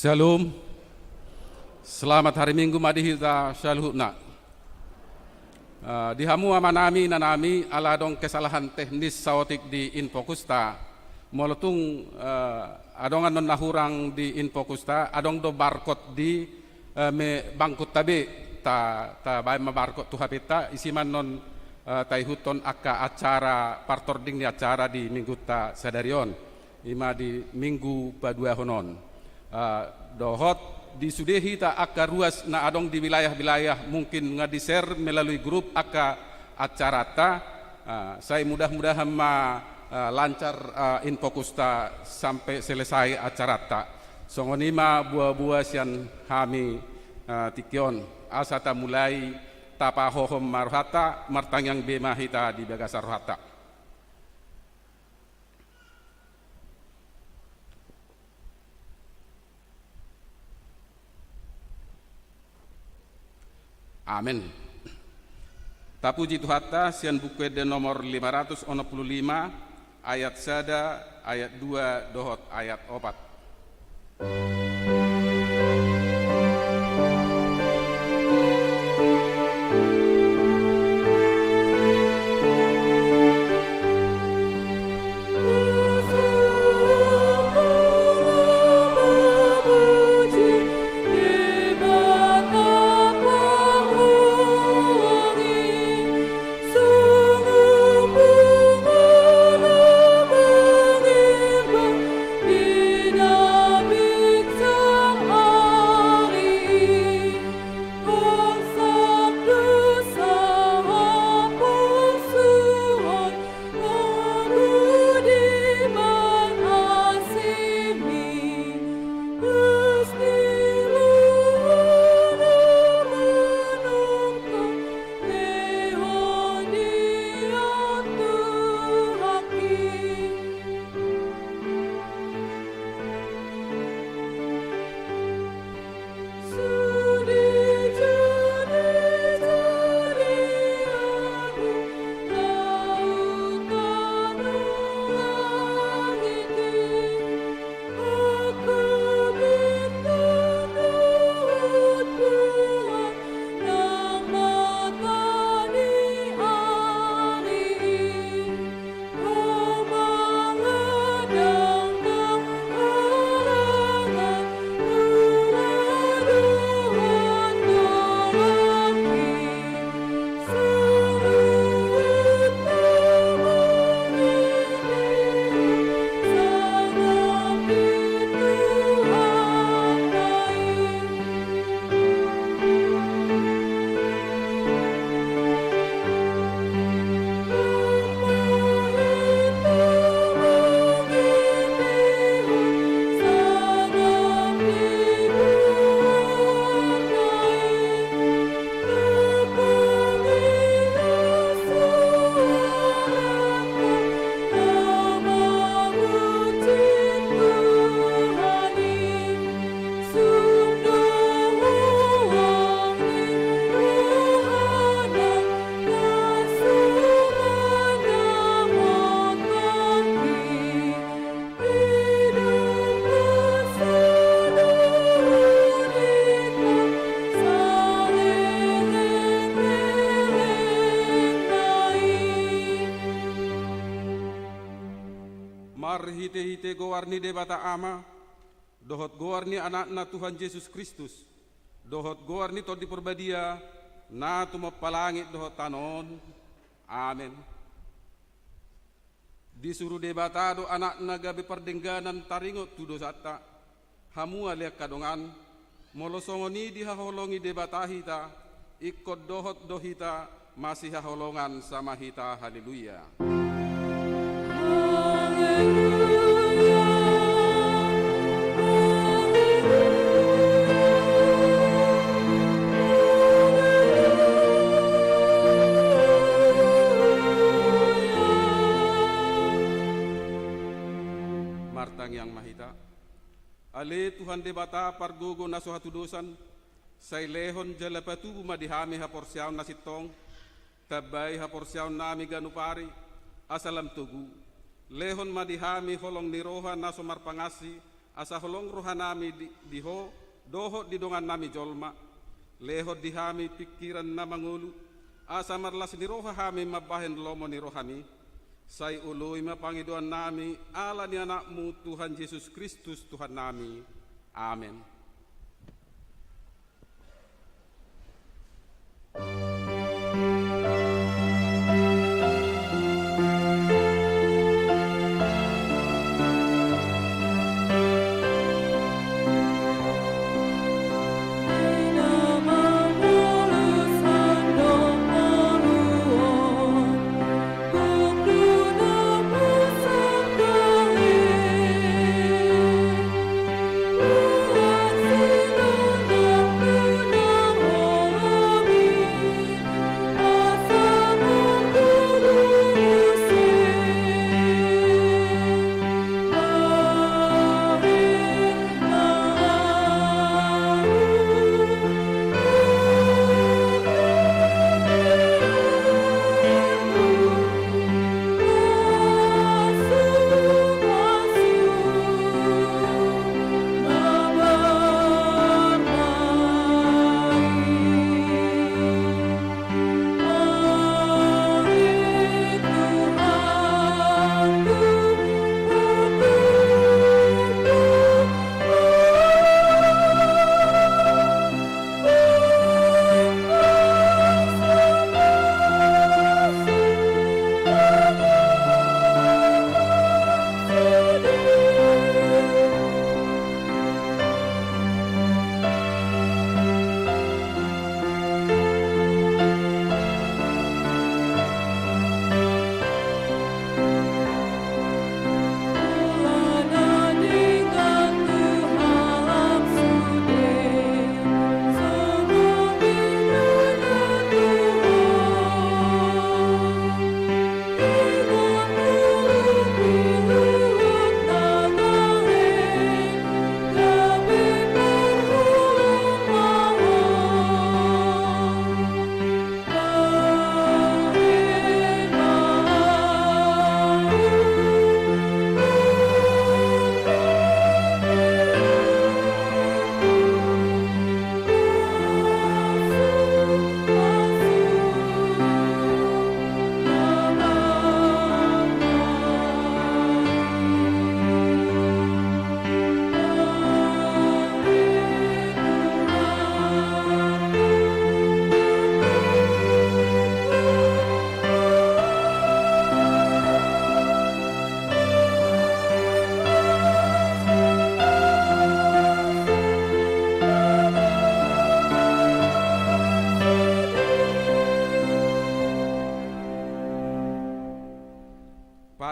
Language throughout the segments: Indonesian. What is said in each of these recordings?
Shalom. Selamat hari Minggu madihita shalhutna. Di hamu amanami nanami ala dong kesalahan teknis saotik di Infokusta. Molotung adongan non nahurang di Infokusta, adong do barcode di me bangkut tabe ta bae ma barcode tu habita isiman non taihuton aka acara partording ni acara di minggu ta sadarion. Ima di minggu badua honon. Dohot disudehi ta aka ruas na adong di wilayah-wilayah mungkin ngadi-share melalui grup aka acara ta saya mudah-mudahan lancar Infokusta sampai selesai acara ta songonima buah-buah sian kami tikion asata mulai tapa hohom marhata martangyang bemahita di bagasar hata. Amin. Tapuji Tuhata sian buku de nomor 565 ayat sada ayat 2 dohot ayat 4. Hite-hite gowarni debata ama, dohot gowarni anak-na Tuhan Yesus Kristus, dohot gowarni to di perbadia, na tumapalangit dohot tanon, amin. Disuruh debatado anak-na gabi perdengganan taringot tudo sata, hamu aliak kadongan, molosongoni dihaholongi debatahita, ikut dohot dohita, masih haholongan sama hita, haleluya. Yang mahita ale Tuhan debata pargogo na suatu dosan say lehon jalapatu madihami haporsiaw na sitong tabay haporsiaw nami ganupari asalam tugu lehon madihami holong niroha na sumarpangasi asa holong rohanami diho doho di dongan nami jolma leho dihami pikiran na mangulu asa marlas ni roha hami mabahen lomo ni rohami sai ului mapangiduan nami ala ni anakmu Tuhan Yesus Kristus Tuhan nami. Amin.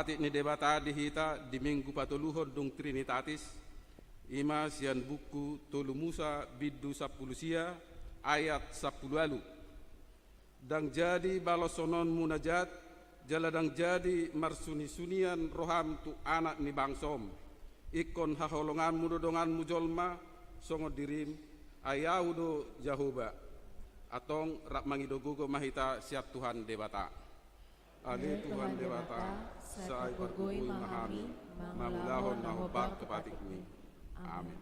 Pati ni debata dihita di minggu patuluhon dung Trinitatis ima sian buku tolu Musa bidu 10 sia ayat 10 lalu dang jadi balosonon munajat jaladang jadi marsuni sunian roham tu anak ni bangsom ikon haholongan mudodongan mujolma songo dirim ayaudo Jahoba atong rak mangido gugo mahita siap Tuhan debata. Ali Tuhan dewata, saya bergui memahami, mamulahon mahubat kepatikmi. Amin.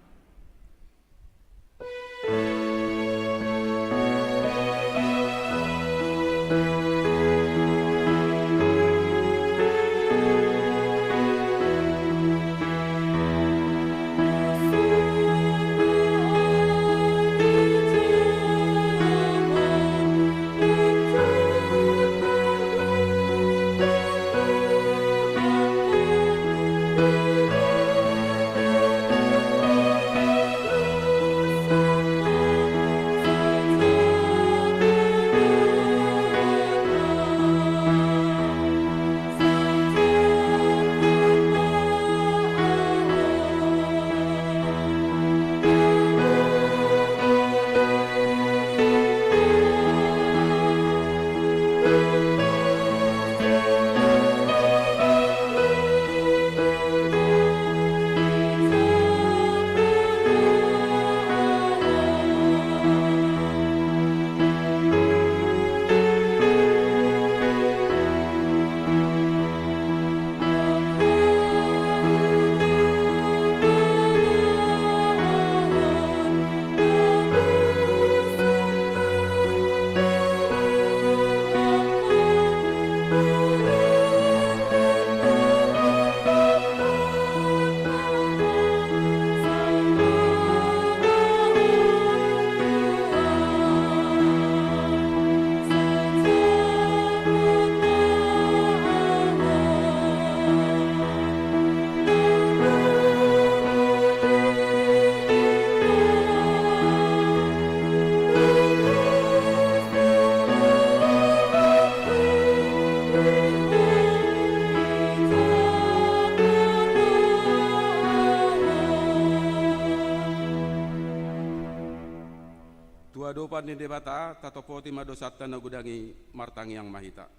badopan ni debata tatopoti madosata na gudangi martangi yang mahita.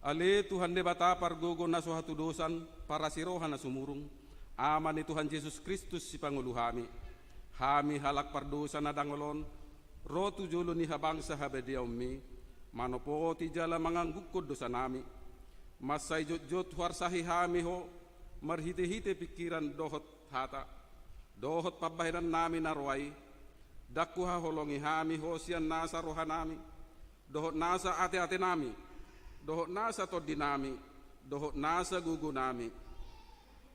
Ale Tuhan debata pargogo na suhatu dosan para sirohan na sumurung. Aman ni Tuhan Yesus Kristus si Pangulo Hami halak pardosa na dangolon. Rotu jolo ni habang sa habediyaw mi. Manopoti jala manganggukod dosa nami. Masay jot warsahi hami ho. Marhite-hite pikiran dohot hata. Dohot pabahiran nami narway. Dakuha holongi hami hosian nasa rohanami. Dohot nasa ate-ate nami. Dohot nasa todi nami. Dohot nasa gugu nami.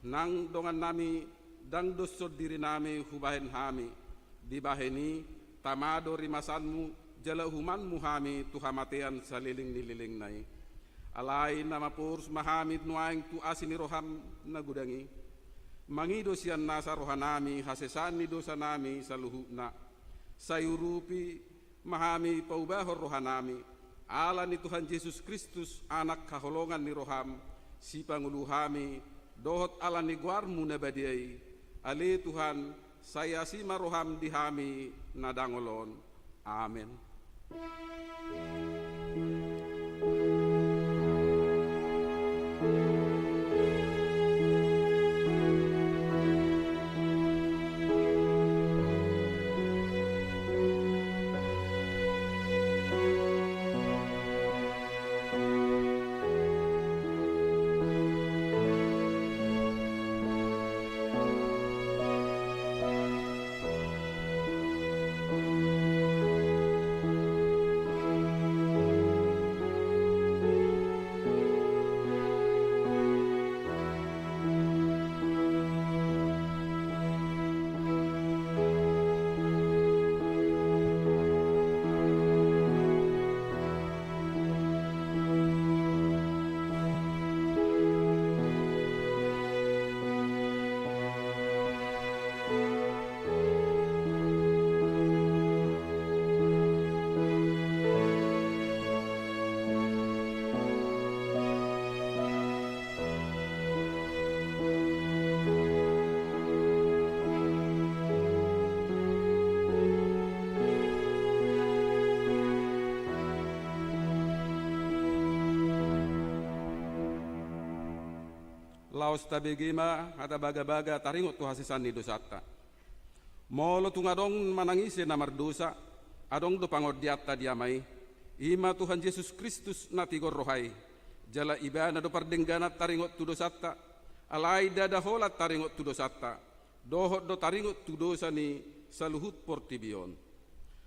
Nang dongan nami dang dosod diri nami hubahen hami. Dibaheni tamado rimasanmu jala humanmu hami tuhamatean sa liling-nililing nai. Alay na mapurs mahamid nuaing tu asini roham na gudangi. Mangido siyan nasa rohanami hasesani dosa nami sa luhu na. Sayurupi mahami paubahor rohanami ala ni Tuhan Yesus Kristus anak kaholongan ni roham si panguluhami dohot ala ni guarmu nabadiai ali Tuhan saya si maroham dihami nadangolon amin. Laos tabigima hata baga-baga taringot tu hasisan ni dosata. Molo tungadong manangisi na mardosa, adong do pangodiata diamay. Ima Tuhan Yesus Kristus na tigor rohay. Jala iba na do pardengganat taringot tu dosata. Alay dadaholat taringot tu dosata. Dohot do taringot tu dosa ni saluhut portibion.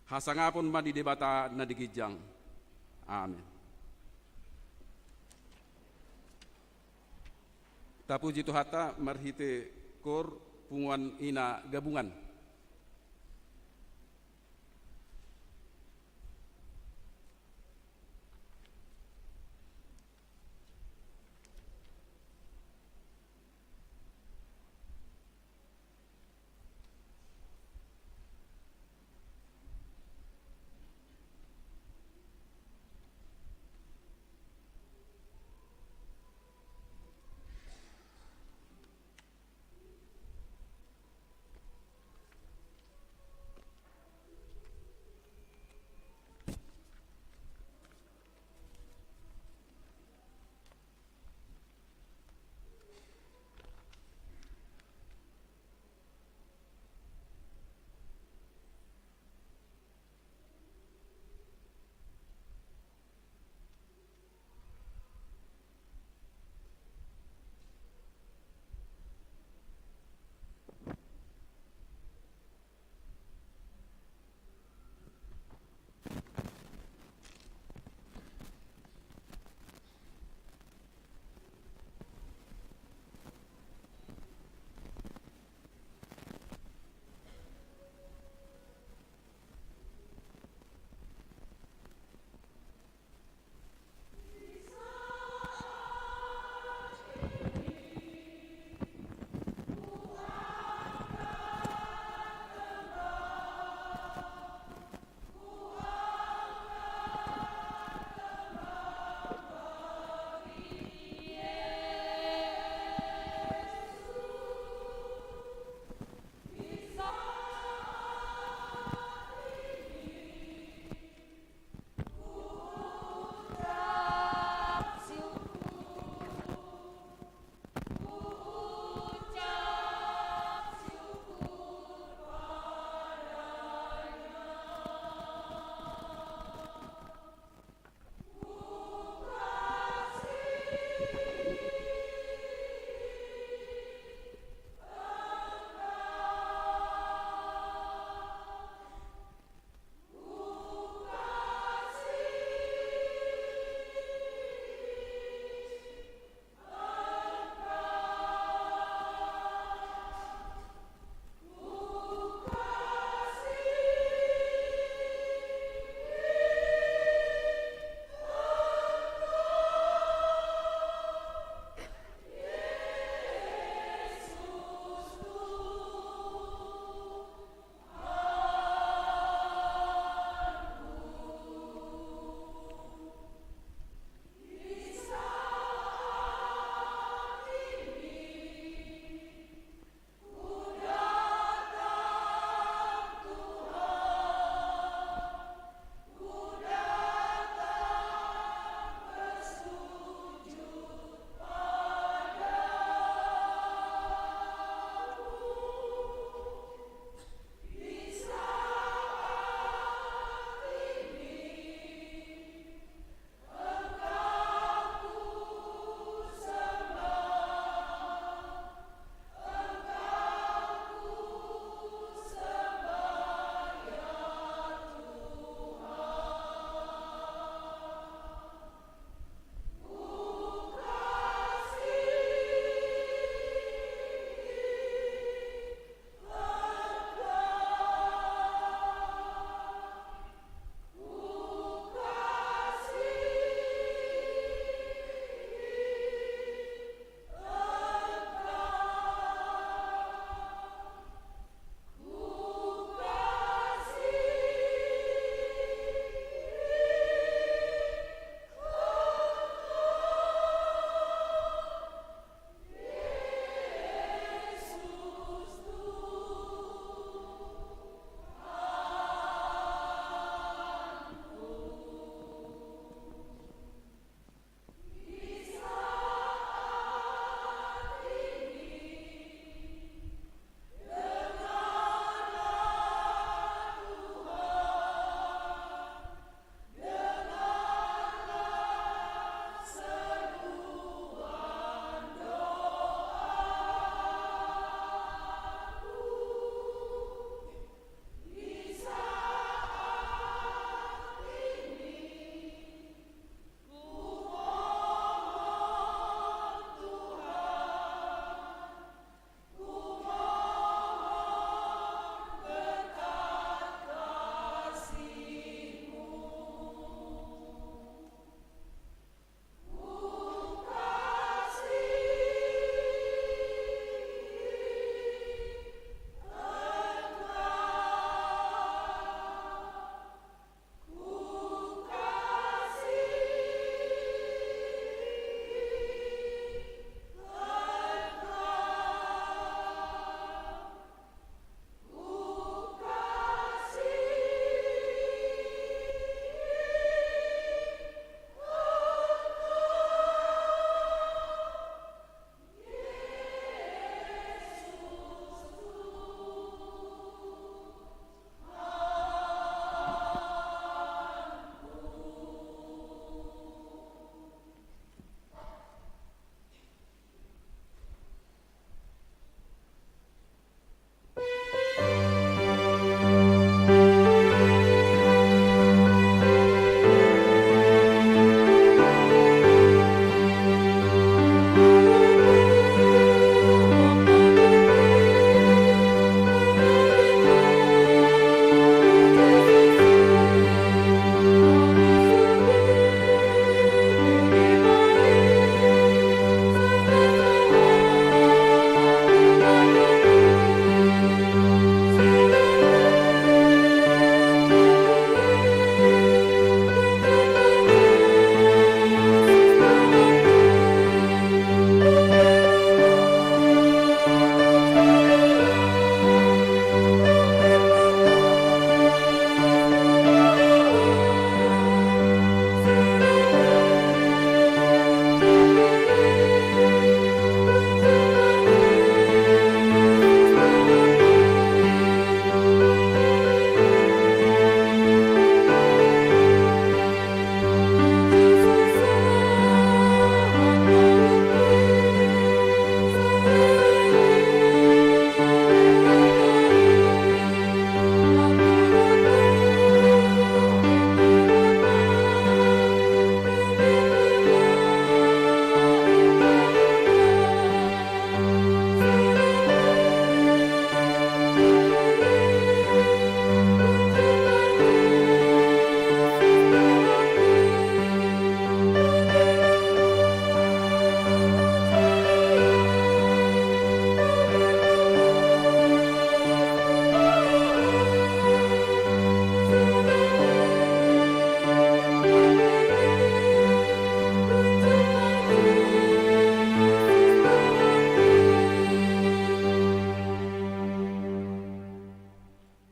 Hasangapon madi debata na digijang. Amin. Tapuji Tuhata marhite kor punguan ina gabungan.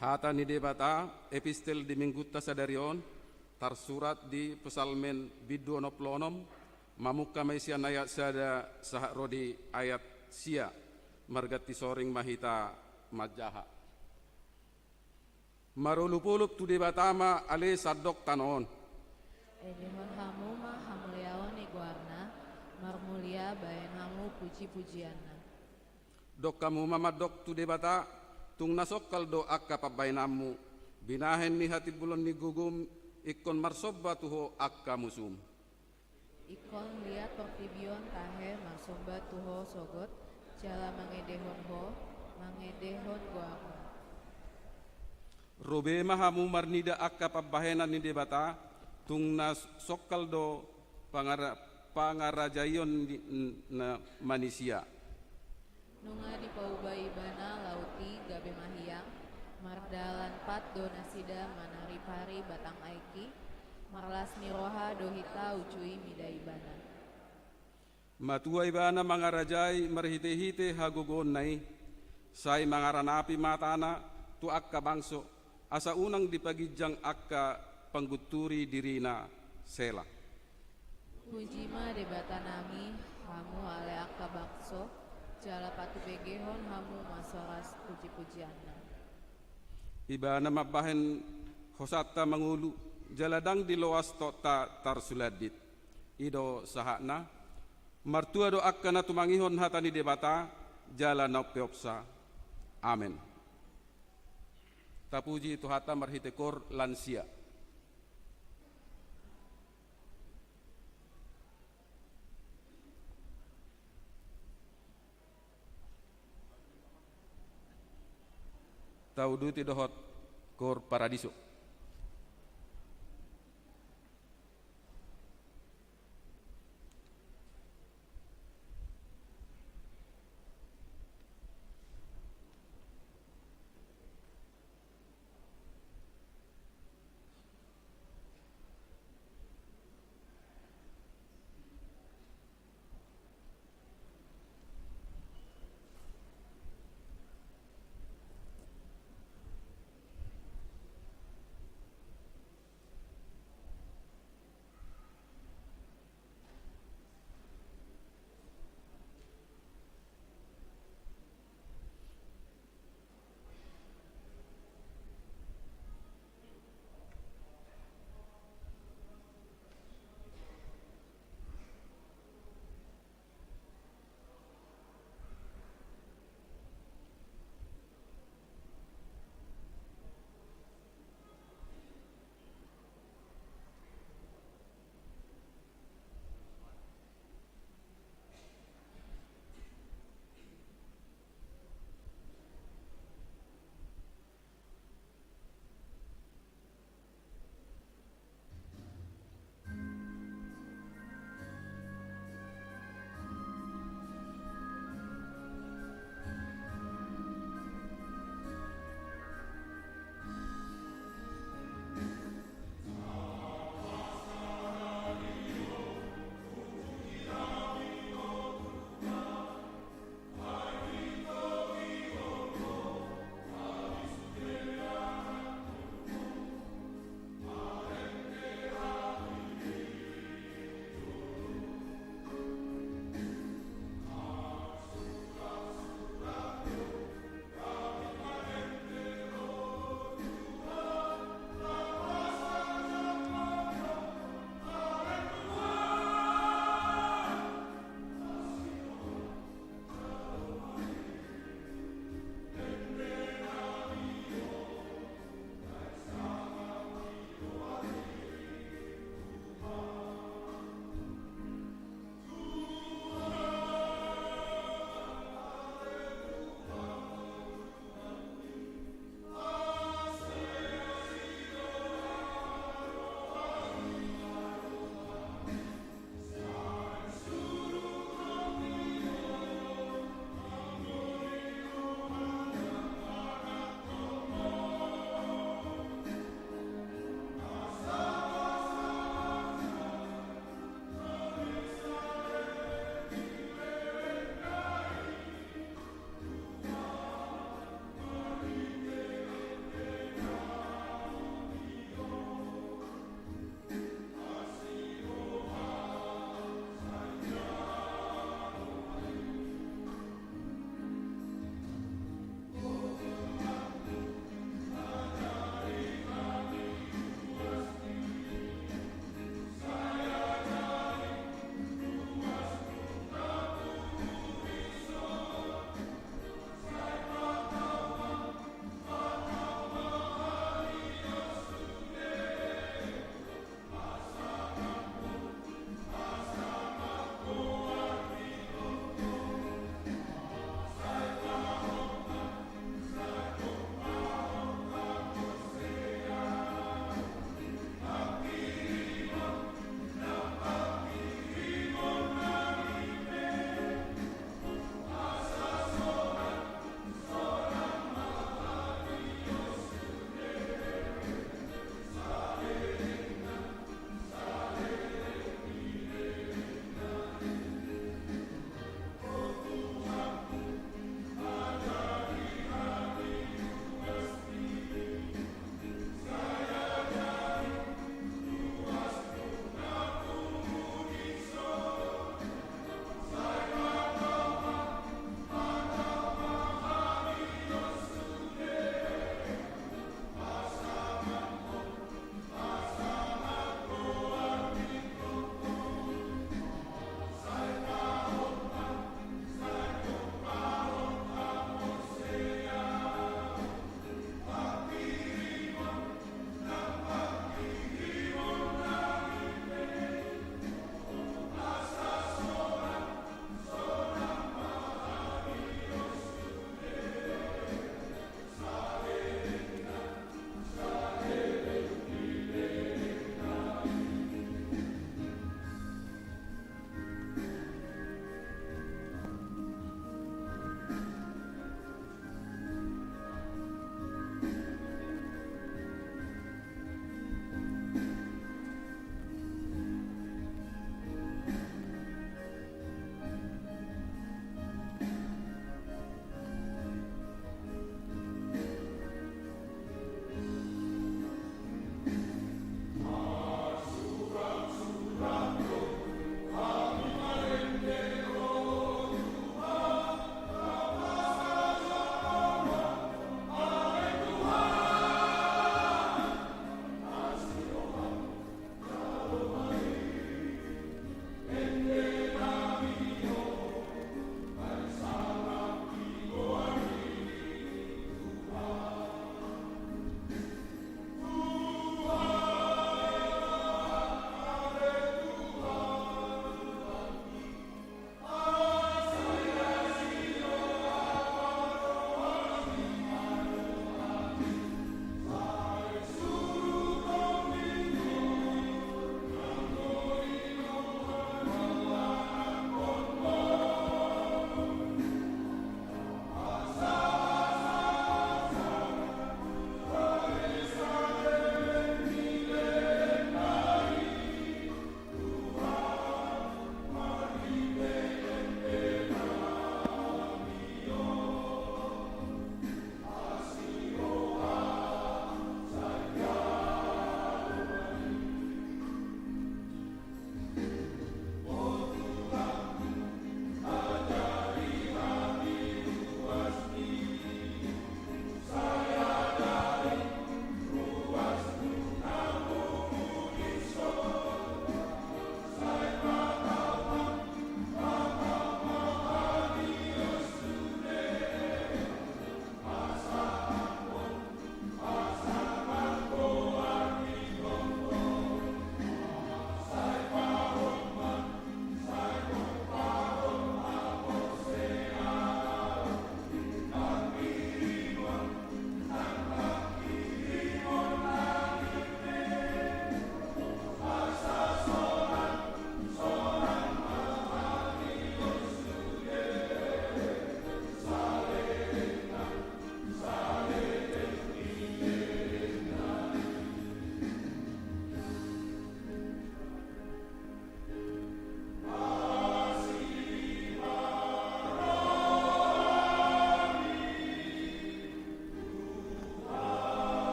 Hata ni debata epistel di minggutta sadarion tarsurat di pesalmen biduono plonom mamukka maisian ayat sada sahak rodi ayat sia margati soring mahita majaha. Marulupulup tu debatama ale sadok tanon. Edehon hamu ma hamuliaon iguarna marmulia bayan hamu puji-pujianna. Dok kamu mamadok tu debata tung nasokal do akka pabainamu binahen ni hati bulon ni gugum ikon marsobba tuho akka musum. Ikon liat portibion tahe marsomba tuho sogot jala mangedehon goamu. Robe mahamu marnida akka pabahenan ni debata tung nasokal do pangarajayon na manusia. Nunga di paubai bana lauti gabe mahiyang mardalan pat do nasida manari pari batang aiki marlas niroha dohita ucui midai bana. Matua ibana mangarajai marhite-hite hagogon nai sai mangaranapi matana tu akka bangso asa unang dipagijang akka pangguturi dirina sela. Pujima debata nami hamu ale akka bakso jala patu begehon hamu masoras puji-pujianna. Ibana mabahen hosata mangulu jaladang di loas tota tarsuladit ido sahakna martua do akka na tumangihon hatani debata jala naupeopsa. Amen. Tapuji itu hata marhitekor lansia. Tauduti dohot kor paradiso.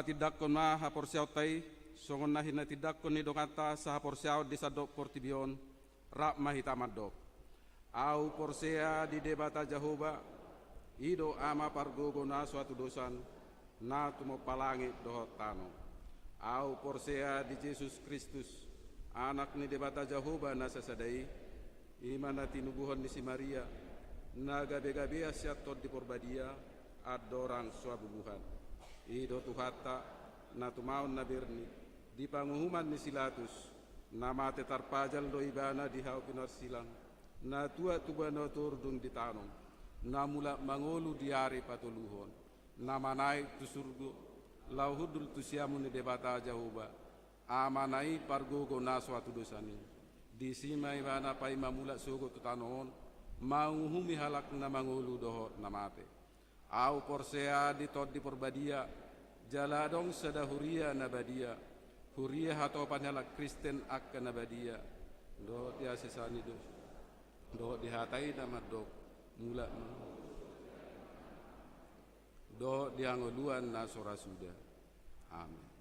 tidak kona haporsiaw tay songon na hina tidak kon ni dongata sa haporsiaw di sadok portibion rap mahitamadok au porsea di debata Jahoba ido ama pargogo na suatu dosan na tumo palangi dohot tano au porsea di Yesus Kristus anak ni debata Jahoba na sasadai imana tinubuhon ni si Maria na gabe-gabe asyat tot di porbadia adorang suabubuhan ido tuhata na tumaon na birni di panguhuman ni Silatus na mate tarpajal do ibana di hau pinar silang na tua tubano turdung di tanong na mula mangolu diari patuluhon na manai tu surgo lauhudul tu siamu ni debata Jahoba amanai pargogo na suatu dosani di sima ibana pai mamula sugo tu tanon manguhumi halak na mangolu dohot na mate au porsea di tot di porbadia jaladong sada huria nabadia huria hatopan halak Kristen akka nabadia do dia sisani do dihatai nama dok mula do diangoluan na sora sudah amin.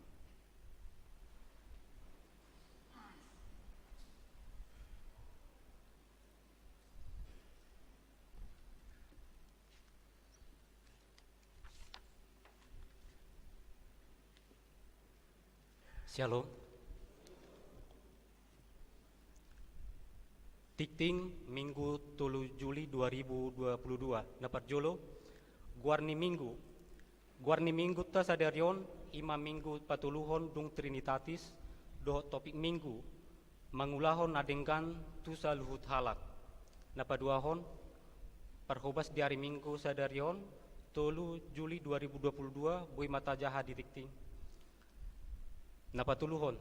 Shalom. Tikting Minggu 3 Juli 2022. Dapat jolo Guarni Minggu ta sadarion ima minggu patuluhon dung Trinitatis do topik minggu mangulahon adenggan tusa luhut halak. Napaduahon perhobas di hari Minggu sadarion 3 Juli 2022 bui mata jaha di tikting. Napatuluhon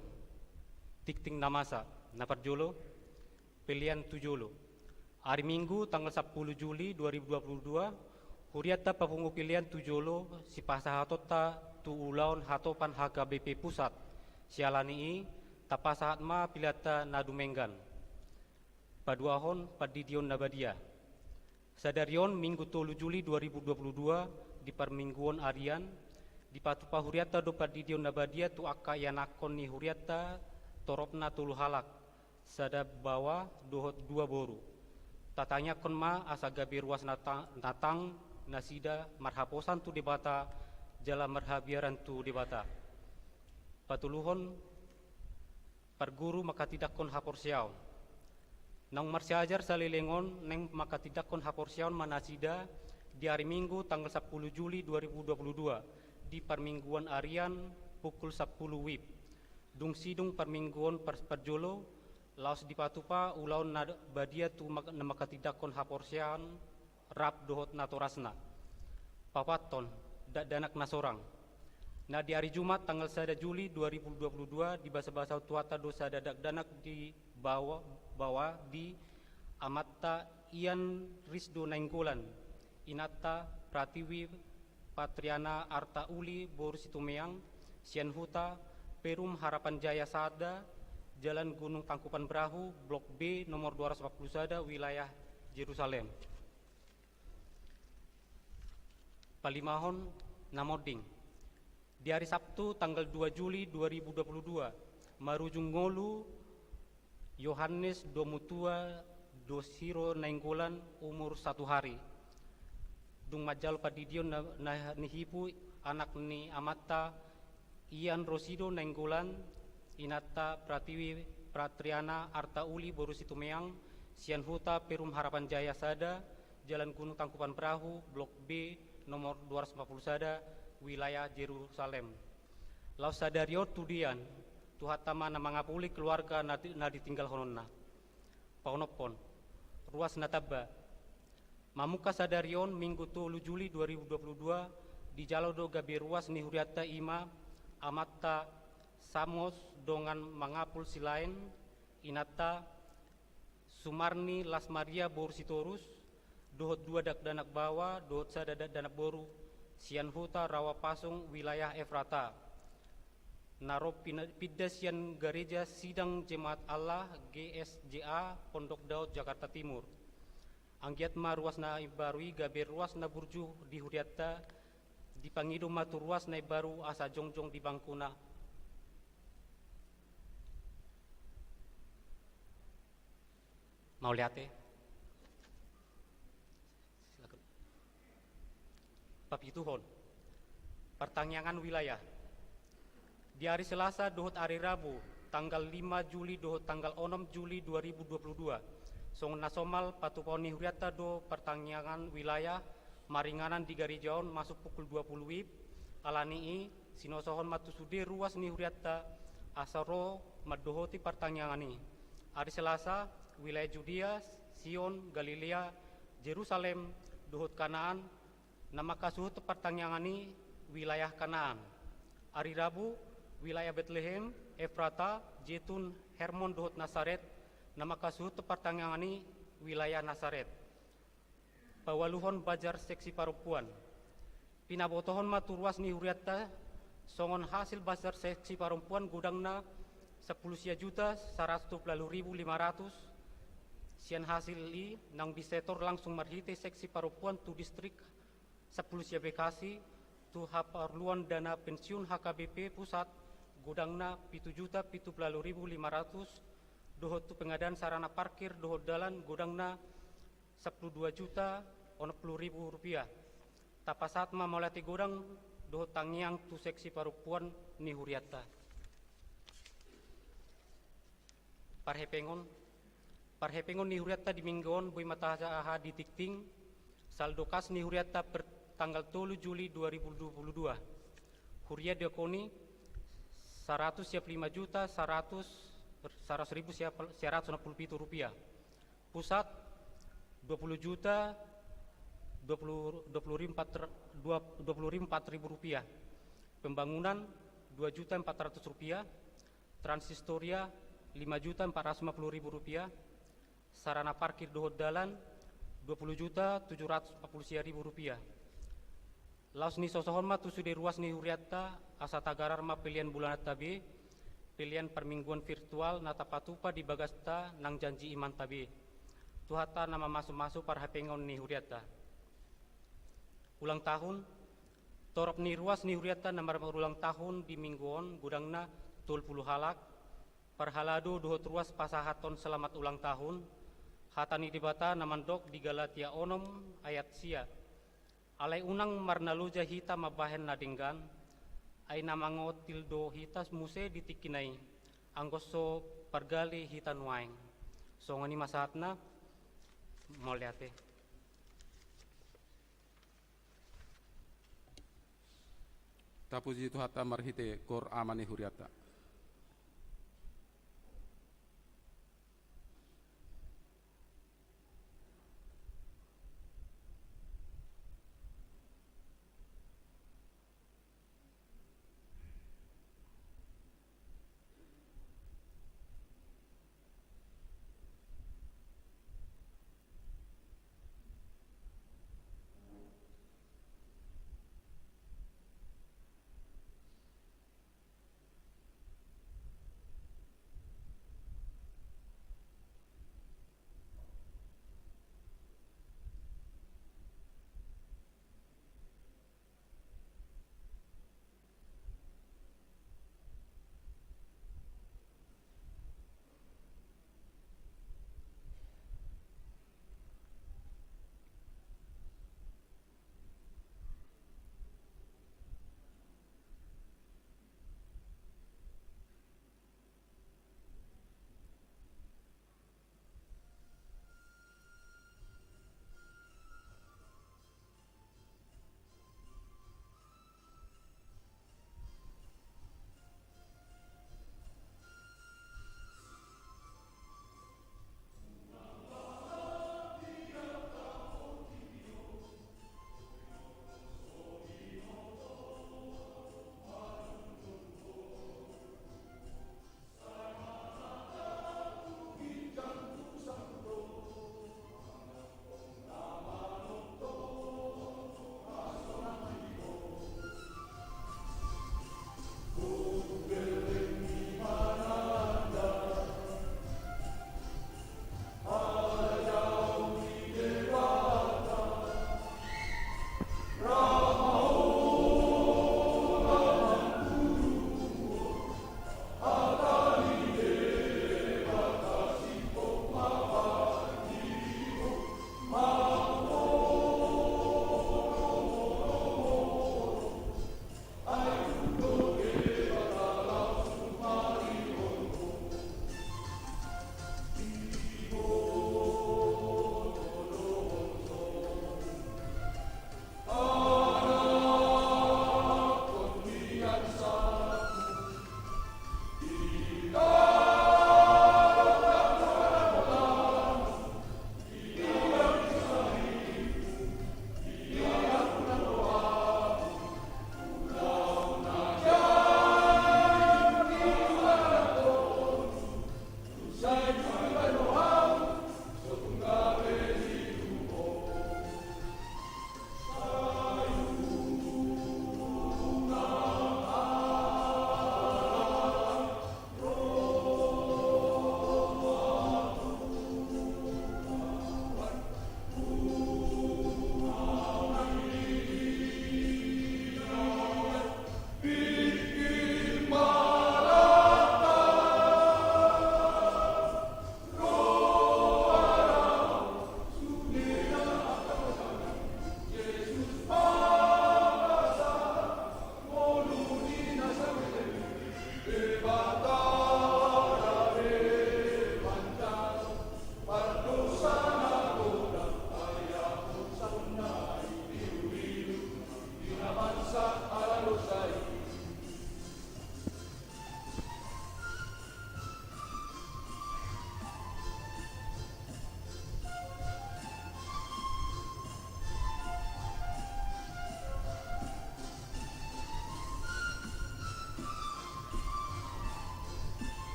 tikting namasa naparjolo pilihan tujolo hari Minggu tanggal 10 Juli 2022 huriata papungu pilihan tujolo si pasahatota tu ulaon hatopan HKBP pusat sialani i tapasahat ma pilata nadumenggan paduahon padidion nabadia sadarion Minggu 3 Juli 2022 di permingguan arian di patupa huriata do padidion nabadia tu akka yanakon ni huriata toropna tulu halak sada bawa dua boru tatanya kon ma asa gabi ruas natang nasida marhaposan tu debata jala marhabiaran tu debata patuluhon perguru maka tidak kon haporsiaw nang marsiajar salilengon neng maka tidak kon haporsiaw manasida di hari Minggu tanggal 10 Juli 2022 di permingguan arian pukul 10 WIB dung sidung permingguan perjolo laos di patupa ulaun badia tu maka tidak kon haporsian rap dohot natorasna papaton danak nasorang nah di hari Jumat tanggal 1 Juli 2022 di bahasa tuata dosa dadak danak di bawah di amatta ian risdo nainggolan inata pratiwi Patriana Arta Uli Bor Situmeang Sian Huta Perum Harapan Jaya Sada Jalan Gunung Tangkupan Perahu Blok B nomor 240 Sada wilayah Yerusalem Palimahon Namoding di hari Sabtu tanggal 2 Juli 2022 marujung ngolu Yohanes Domutua Dosiro Nainggolan umur 1 hari dung majal padidion na nihipu anak ni amata Ian Rosido Nainggolan inata Pratiwi Pratriana Arta Uli Boru Situmeang Sian Huta Perum Harapan Jaya Sada Jalan Gunung Tangkupan Perahu Blok B nomor 240 Sada wilayah Yerusalem laus sadario tudian tuhatama na mangapuli keluarga na ditinggal hononna paunopon ruas nataba mamuka sadarion Minggu 3 Juli 2022 di jalodo gabi ruas ni huriata ima amata samos dongan mangapul silain inata Sumarni Las Maria Bor Sitorus dohot 2 dak danak bawa dohot sada danak boru Sian Huta Rawa Pasung wilayah Efrata naro pidda sian gereja sidang jemaat Allah GSJA Pondok Daud Jakarta Timur anggiat ma ruas na ibarui gabe ruas na burju di huriata di pangido maturuas na baru asa jongjong di bangkuna. Mau lihat ya? Silakan. Papituhon. Pertanyaan wilayah. Di hari Selasa dohot hari Rabu, tanggal 5 Juli dohot tanggal 6 Juli 2022. Song nasomal patuponi huriata do pertanyaan wilayah maringanan di gari jaon masuk pukul 20 WIB alani sinosohon matusude ruas ni huriata asaro madohoti pertanyaan ini. Hari Selasa wilayah Judea, Sion, Galilea, Jerusalem, dohot Kanaan, nama kasuhut pertanyaan ini wilayah Kanaan. Hari Rabu wilayah Bethlehem, Efrata, Jetun, Hermon, dohot Nasaret, nama kasuhut pertanyaan ini wilayah Nasaret. Pawaluhon Bajar seksi perempuan. Pinabotohon maturuas ni huriata songon hasil Bajar seksi perempuan gudangna 10.112.500 sian hasil li nang bisetor langsung marhite seksi perempuan tu distrik 10 Bekasi tu haparluan dana pensiun HKBP pusat gudangna 7.017.500 dohot tu pengadaan sarana parkir dohot dalan gudangna 12.060.000 rupiah. Tapasat mamolati godang dohot tangiang tu seksi perempuan ni huriata. Parhepengon ni huriata di minggon bui matahaja aha di tikting saldo kas ni huriata per tanggal 3 Juli 2022. Huria diakoni 105.100.100.160 rupiah. Pusat 20.024.000 rupiah. Pembangunan 2.400.000 rupiah. Transistoria 5.450.000 rupiah. Sarana parkir dohot dalan 20.740.000 rupiah. Laos ni sosohon ma tusu di ruas ni huriata asa tagarar ma pilihan bulan tabi pilihan permingguan virtual nata patupa di bagasta nang janji iman tabi tuhata nama masuk-masuk parhapengon ni huriata. Ulang tahun torop ni ruas ni huriata nomor ulang tahun di mingguon gudangna 20 halak parhalado dohot ruas pasahaton selamat ulang tahun hatani dibata namandok di Galatia onom ayat sia alai unang marnaluja hita mabahen nadinggan ay namango tildo hitas muse ditikinai anggoso pargali hita nuaing so ngani masahatna mau lihat Tapuji tuhata marhite kor amani huriata.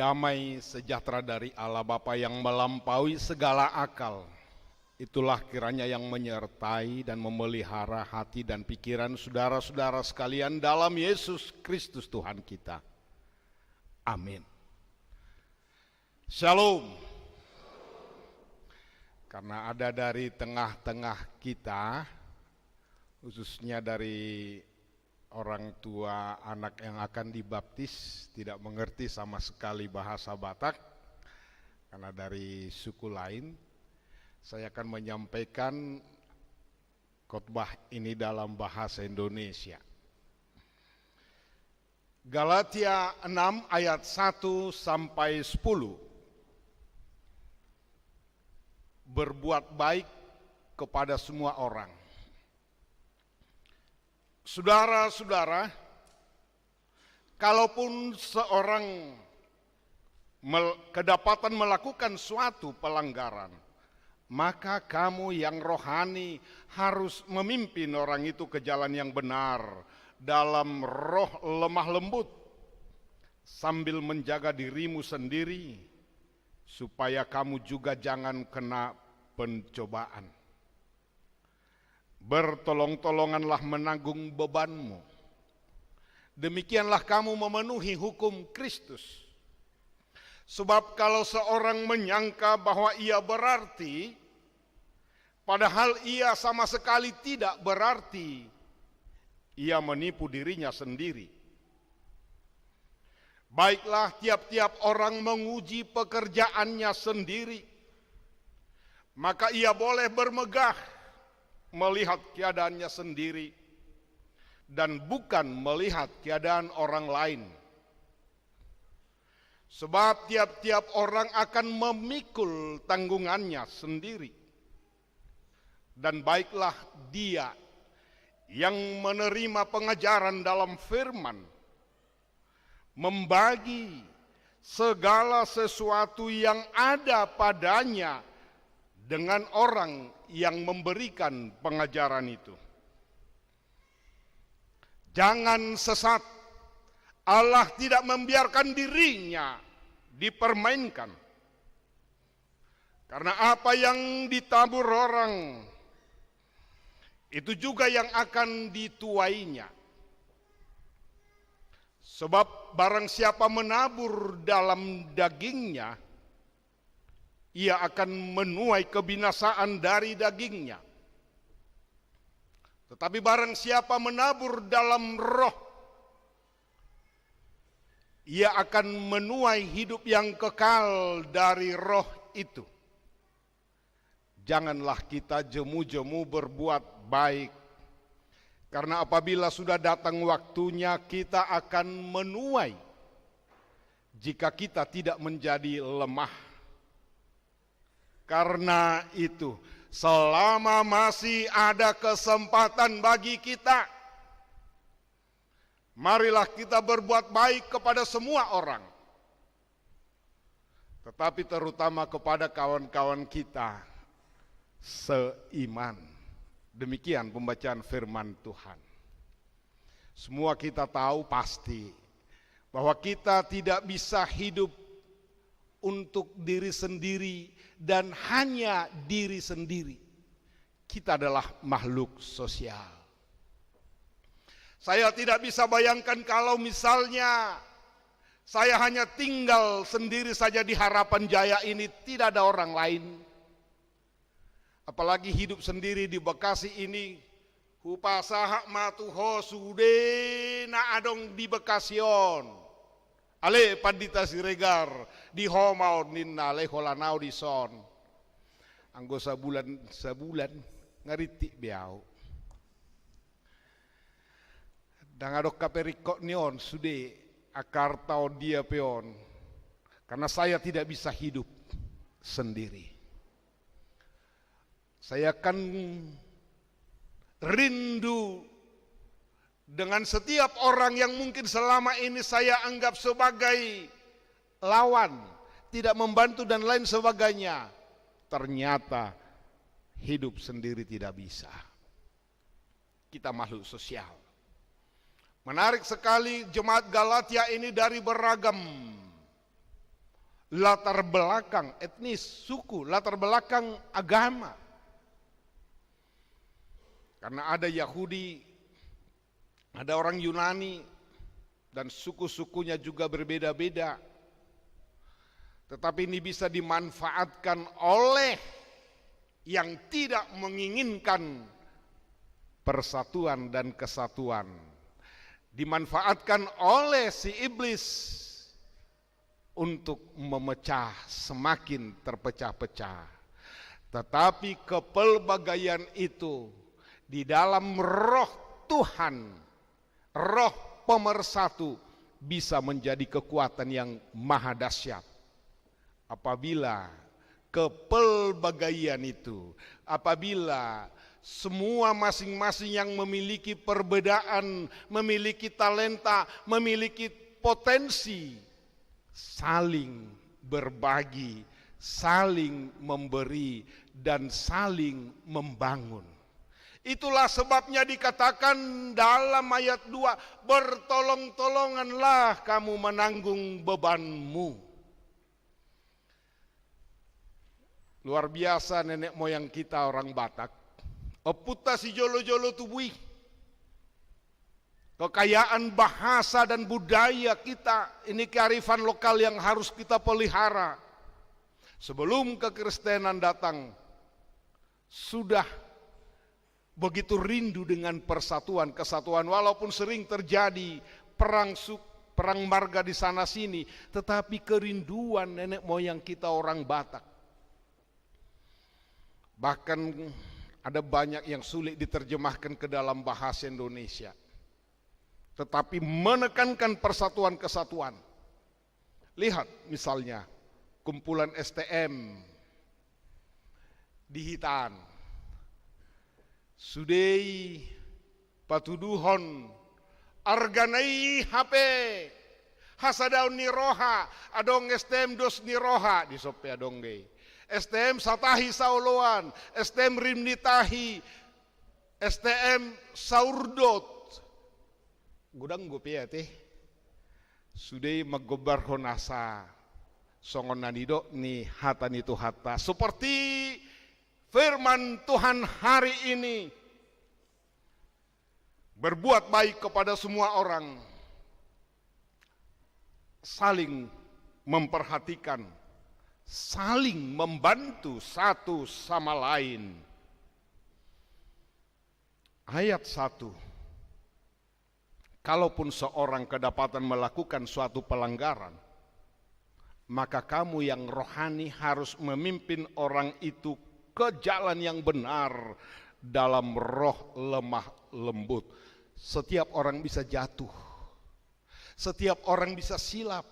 damai sejahtera dari Allah Bapa yang melampaui segala akal, itulah kiranya yang menyertai dan memelihara hati dan pikiran saudara-saudara sekalian dalam Yesus Kristus Tuhan kita. Amin. Shalom. Karena ada dari tengah-tengah kita, khususnya dari orang tua anak yang akan dibaptis tidak mengerti sama sekali bahasa Batak, karena dari suku lain, saya akan menyampaikan khotbah ini dalam bahasa Indonesia. Galatia 6 ayat 1 sampai 10. Berbuat baik kepada semua orang. Saudara-saudara, kalaupun seorang kedapatan melakukan suatu pelanggaran, maka kamu yang rohani harus memimpin orang itu ke jalan yang benar dalam roh lemah lembut, sambil menjaga dirimu sendiri, supaya kamu juga jangan kena pencobaan. Bertolong-tolonganlah menanggung bebanmu. Demikianlah kamu memenuhi hukum Kristus. Sebab kalau seorang menyangka bahwa ia berarti, padahal ia sama sekali tidak berarti, ia menipu dirinya sendiri. Baiklah, tiap-tiap orang menguji pekerjaannya sendiri, maka ia boleh bermegah melihat keadaannya sendiri dan bukan melihat keadaan orang lain. Sebab tiap-tiap orang akan memikul tanggungannya sendiri. Dan baiklah dia yang menerima pengajaran dalam firman, membagi segala sesuatu yang ada padanya dengan orang yang memberikan pengajaran itu. Jangan sesat. Allah tidak membiarkan dirinya dipermainkan. Karena apa yang ditabur orang, itu juga yang akan dituainya. Sebab barang siapa menabur dalam dagingnya, ia akan menuai kebinasaan dari dagingnya. Tetapi barang siapa menabur dalam roh, ia akan menuai hidup yang kekal dari roh itu. Janganlah kita jemu-jemu berbuat baik, karena apabila sudah datang waktunya kita akan menuai jika kita tidak menjadi lemah. Karena itu, selama masih ada kesempatan bagi kita, marilah kita berbuat baik kepada semua orang, tetapi terutama kepada kawan-kawan kita seiman. Demikian pembacaan firman Tuhan. Semua kita tahu pasti bahwa kita tidak bisa hidup untuk diri sendiri dan hanya diri sendiri. Kita adalah makhluk sosial. Saya tidak bisa bayangkan kalau misalnya saya hanya tinggal sendiri saja di Harapan Jaya ini, tidak ada orang lain. Apalagi hidup sendiri di Bekasi ini, hupasaha matuho sude na adong di Bekasion. Ale pandita siregar di homau ninna le holanau di son. Anggo sabulan ngariti biau. Dan adok kaperikok nion sude akar tau dia peon. Karena saya tidak bisa hidup sendiri. Saya akan rindu dengan setiap orang yang mungkin selama ini saya anggap sebagai lawan, tidak membantu dan lain sebagainya. Ternyata hidup sendiri tidak bisa. Kita makhluk sosial. Menarik sekali jemaat Galatia ini dari beragam latar belakang etnis, suku, latar belakang agama. Karena ada Yahudi, ada orang Yunani, dan suku-sukunya juga berbeda-beda. Tetapi ini bisa dimanfaatkan oleh yang tidak menginginkan persatuan dan kesatuan. Dimanfaatkan oleh si iblis untuk memecah, semakin terpecah-pecah. Tetapi kepelbagaian itu di dalam roh Tuhan, roh pemersatu, bisa menjadi kekuatan yang maha dahsyat. Apabila kepelbagaian itu, apabila semua masing-masing yang memiliki perbedaan, memiliki talenta, memiliki potensi, saling berbagi, saling memberi, dan saling membangun. Itulah sebabnya dikatakan dalam ayat 2, bertolong-tolonganlah kamu menanggung bebanmu. Luar biasa nenek moyang kita orang Batak. Oputa si jolo-jolo tubui. Kekayaan bahasa dan budaya kita, ini kearifan lokal yang harus kita pelihara. Sebelum kekristenan datang, sudah begitu rindu dengan persatuan, kesatuan. Walaupun sering terjadi perang marga di sana sini, tetapi kerinduan nenek moyang kita orang Batak. Bahkan ada banyak yang sulit diterjemahkan ke dalam bahasa Indonesia. Tetapi menekankan persatuan kesatuan. Lihat misalnya kumpulan STM di Hitan. Sudei patuduhon arganai HP hasadaun niroha adong STM dos niroha di sope adong gay. STM Satahi Sauloan, STM Rimnitahi, STM Saurdot. Gudang gue teh. Sudai maggobar honasa songon nanido ni hatan itu hata. Seperti firman Tuhan hari ini, berbuat baik kepada semua orang, saling memperhatikan, saling membantu satu sama lain. Ayat 1. Kalaupun seorang kedapatan melakukan suatu pelanggaran, maka kamu yang rohani harus memimpin orang itu ke jalan yang benar dalam roh lemah lembut. Setiap orang bisa jatuh, setiap orang bisa silap,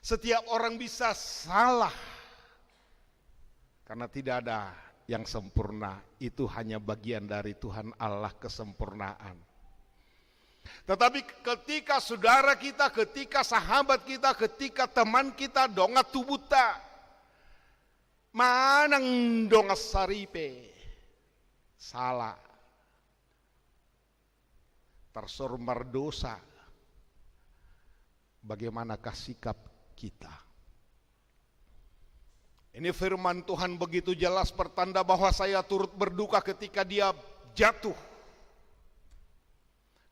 setiap orang bisa salah. Karena tidak ada yang sempurna, itu hanya bagian dari Tuhan Allah kesempurnaan. Tetapi ketika saudara kita, ketika sahabat kita, ketika teman kita donga tubuta, manang donga saripe, salah, tersormar dosa, bagaimanakah sikap kita? Ini firman Tuhan begitu jelas pertanda bahwa saya turut berduka ketika dia jatuh.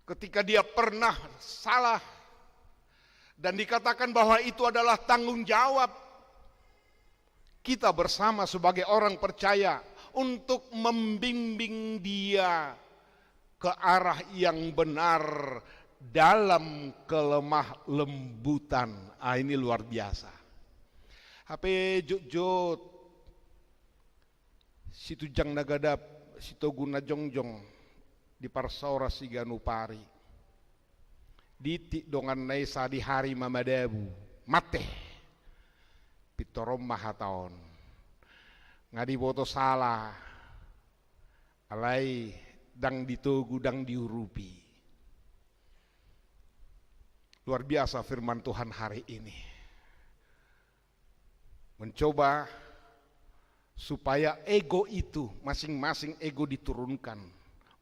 Ketika dia pernah salah. Dan dikatakan bahwa itu adalah tanggung jawab kita bersama sebagai orang percaya untuk membimbing dia ke arah yang benar dalam kelemah lembutan. Ini luar biasa. HP jut-jut, situ jang nagadap, situ guna jongjong, di parsaura siganupari. Ditik dongan nai sadi hari mamadabu, mate, pitorom mahataon. Ngadi boto salah, alai dang ditogu dang diurupi. Luar biasa firman Tuhan hari ini. Mencoba supaya ego itu, masing-masing ego diturunkan,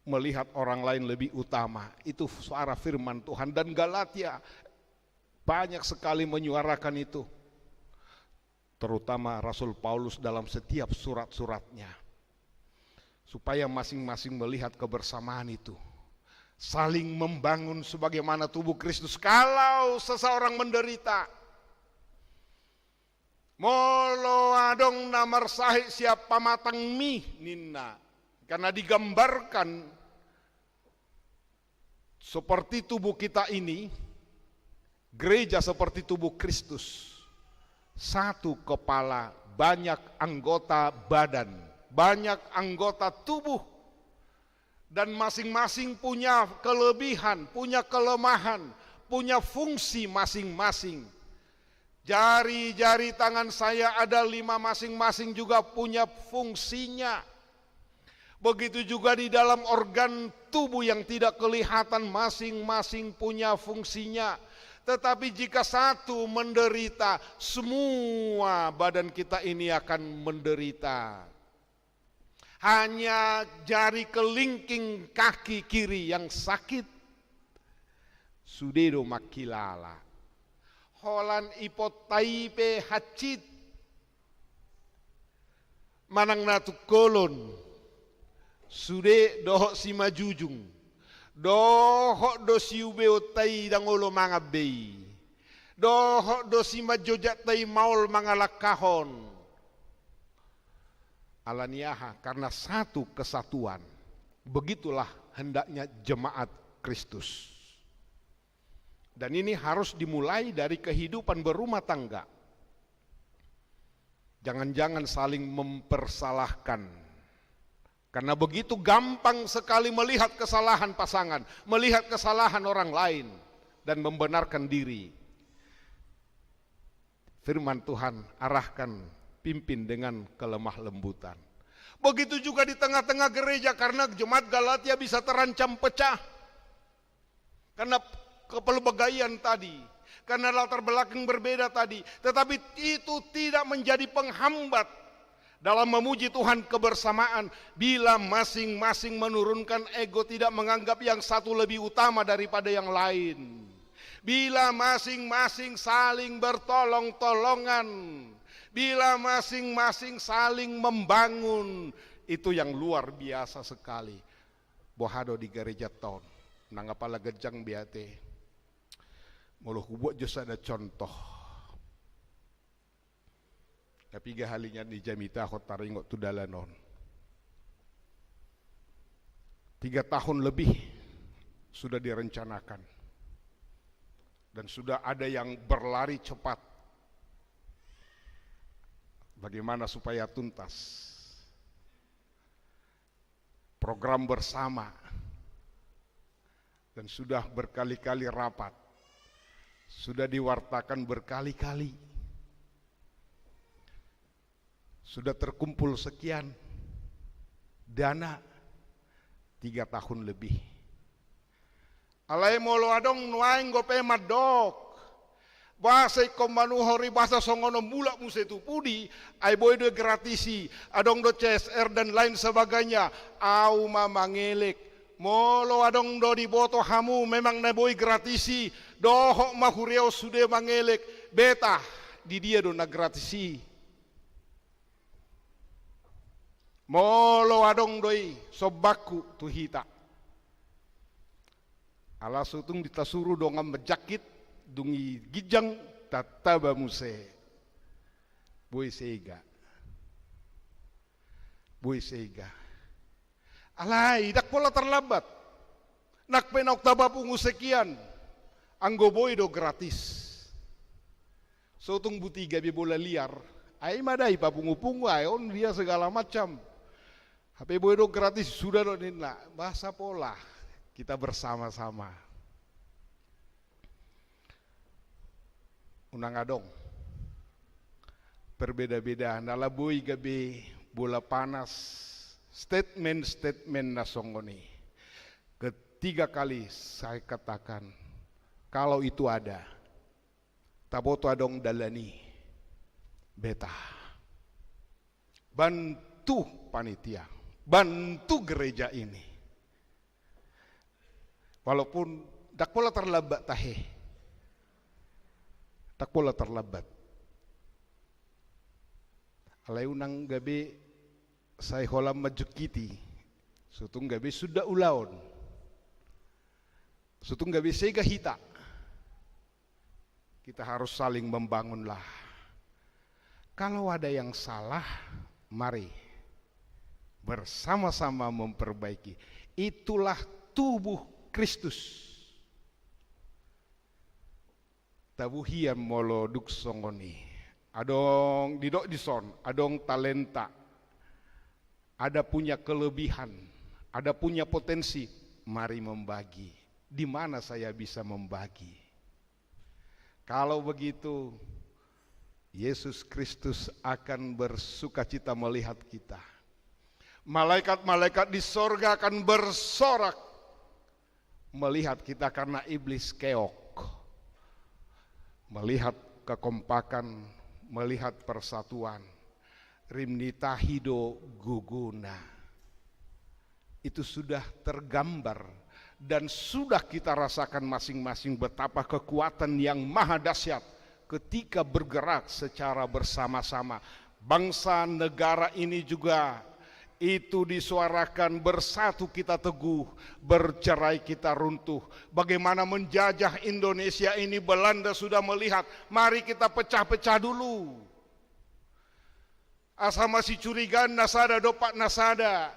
melihat orang lain lebih utama. Itu suara firman Tuhan. Dan Galatia banyak sekali menyuarakan itu. terutama Rasul Paulus dalam setiap surat-suratnya, supaya masing-masing melihat kebersamaan itu, saling membangun sebagaimana tubuh Kristus. Kalau seseorang menderita, molo adong namar sahih siapa matang mi ninna, karena digambarkan seperti tubuh kita ini, gereja seperti tubuh Kristus, satu kepala, banyak anggota badan, banyak anggota tubuh, dan masing-masing punya kelebihan, punya kelemahan, punya fungsi masing-masing. Jari-jari tangan saya ada 5, masing-masing juga punya fungsinya. Begitu juga di dalam organ tubuh yang tidak kelihatan, masing-masing punya fungsinya. Tetapi jika satu menderita, semua badan kita ini akan menderita. Hanya jari kelingking kaki kiri yang sakit. Sudedo makilala. Holan ipotaipe hacit. Manang natu kolon. Sude dohok si majujung. Dohok do si ubeo tai dangolo mga bei. Dohok do si majojak tai maul mga lakahon. Alaniaha, karena satu kesatuan. Begitulah hendaknya jemaat Kristus. Dan ini harus dimulai dari kehidupan berumah tangga. Jangan-jangan saling mempersalahkan. Karena begitu gampang sekali melihat kesalahan pasangan, melihat kesalahan orang lain, dan membenarkan diri. Firman Tuhan arahkan, pimpin dengan kelemah lembutan. Begitu juga di tengah-tengah gereja, karena jemaat Galatia bisa terancam pecah. Karena kepelbagaian tadi, karena latar belakang berbeda tadi. Tetapi itu tidak menjadi penghambat dalam memuji Tuhan kebersamaan, bila masing-masing menurunkan ego, tidak menganggap yang satu lebih utama daripada yang lain. Bila masing-masing saling bertolong-tolongan, bila masing-masing saling membangun, itu yang luar biasa sekali. Bohado di gereja tahun, nangapala gejang biate, muluh kubuat just ada contoh. Tapi halinya di jamita kota ringot tu dalanon. 3 tahun lebih sudah direncanakan. Dan sudah ada yang berlari cepat. Bagaimana supaya tuntas. Program bersama. Dan sudah berkali-kali rapat. Sudah diwartakan berkali-kali. Sudah terkumpul sekian dana 3 tahun lebih. Alai molo adong nuaing gope madok. Bahasa komanuhori bahasa songono mulak musetu pudi. Ai boy do gratisi. Adong do CSR dan lain sebagainya. Au mamangelek. Molo adong do di boto hamu memang na boy gratisi. Dohok mahuriau sude mangelek. Beta di dia do na gratisi. Molo adong doi sobaku tuhita. Ala sutung ditasuru dongam mejakit dungi gijang tataba muse. Boy seiga. Boy seiga. Alai dak pola terlambat. Nak penok taba pungu sekian. Anggo boy do gratis. Sutung butiga bi bola liar. Ai madai pa pungu-pungu ayon dia segala macam. HP bodo gratis sudah do nina, bahasa pola kita bersama-sama. Unang adong berbeda-beda nala boy gabe bola panas statement nasongoni. Ketiga kali saya katakan kalau itu ada taboto adong dalani beta bantu panitia, bantu gereja ini. Walaupun dak pola terlambat tahe. Tak pola terlambat. Alai unang gabi saya holam majukiti. Sutung gabi sudah ulaon. Sutung gabi sega hita. Kita harus saling membangunlah. Kalau ada yang salah, mari bersama-sama memperbaiki. Itulah tubuh Kristus. Tabuhian molo duksongoni. Adong didok dison, adong talenta. Ada punya kelebihan, ada punya potensi. Mari membagi. Di mana saya bisa membagi? Kalau begitu, Yesus Kristus akan bersukacita melihat kita. Malaikat-malaikat di sorga akan bersorak melihat kita karena iblis keok. Melihat kekompakan, melihat persatuan. Rimnita hido guguna. Itu sudah tergambar dan sudah kita rasakan masing-masing betapa kekuatan yang maha dahsyat ketika bergerak secara bersama-sama. Bangsa negara ini juga itu disuarakan, bersatu kita teguh, bercerai kita runtuh. Bagaimana menjajah Indonesia ini Belanda sudah melihat, mari kita pecah-pecah dulu. Asa masih curigaan nasada dopak nasada,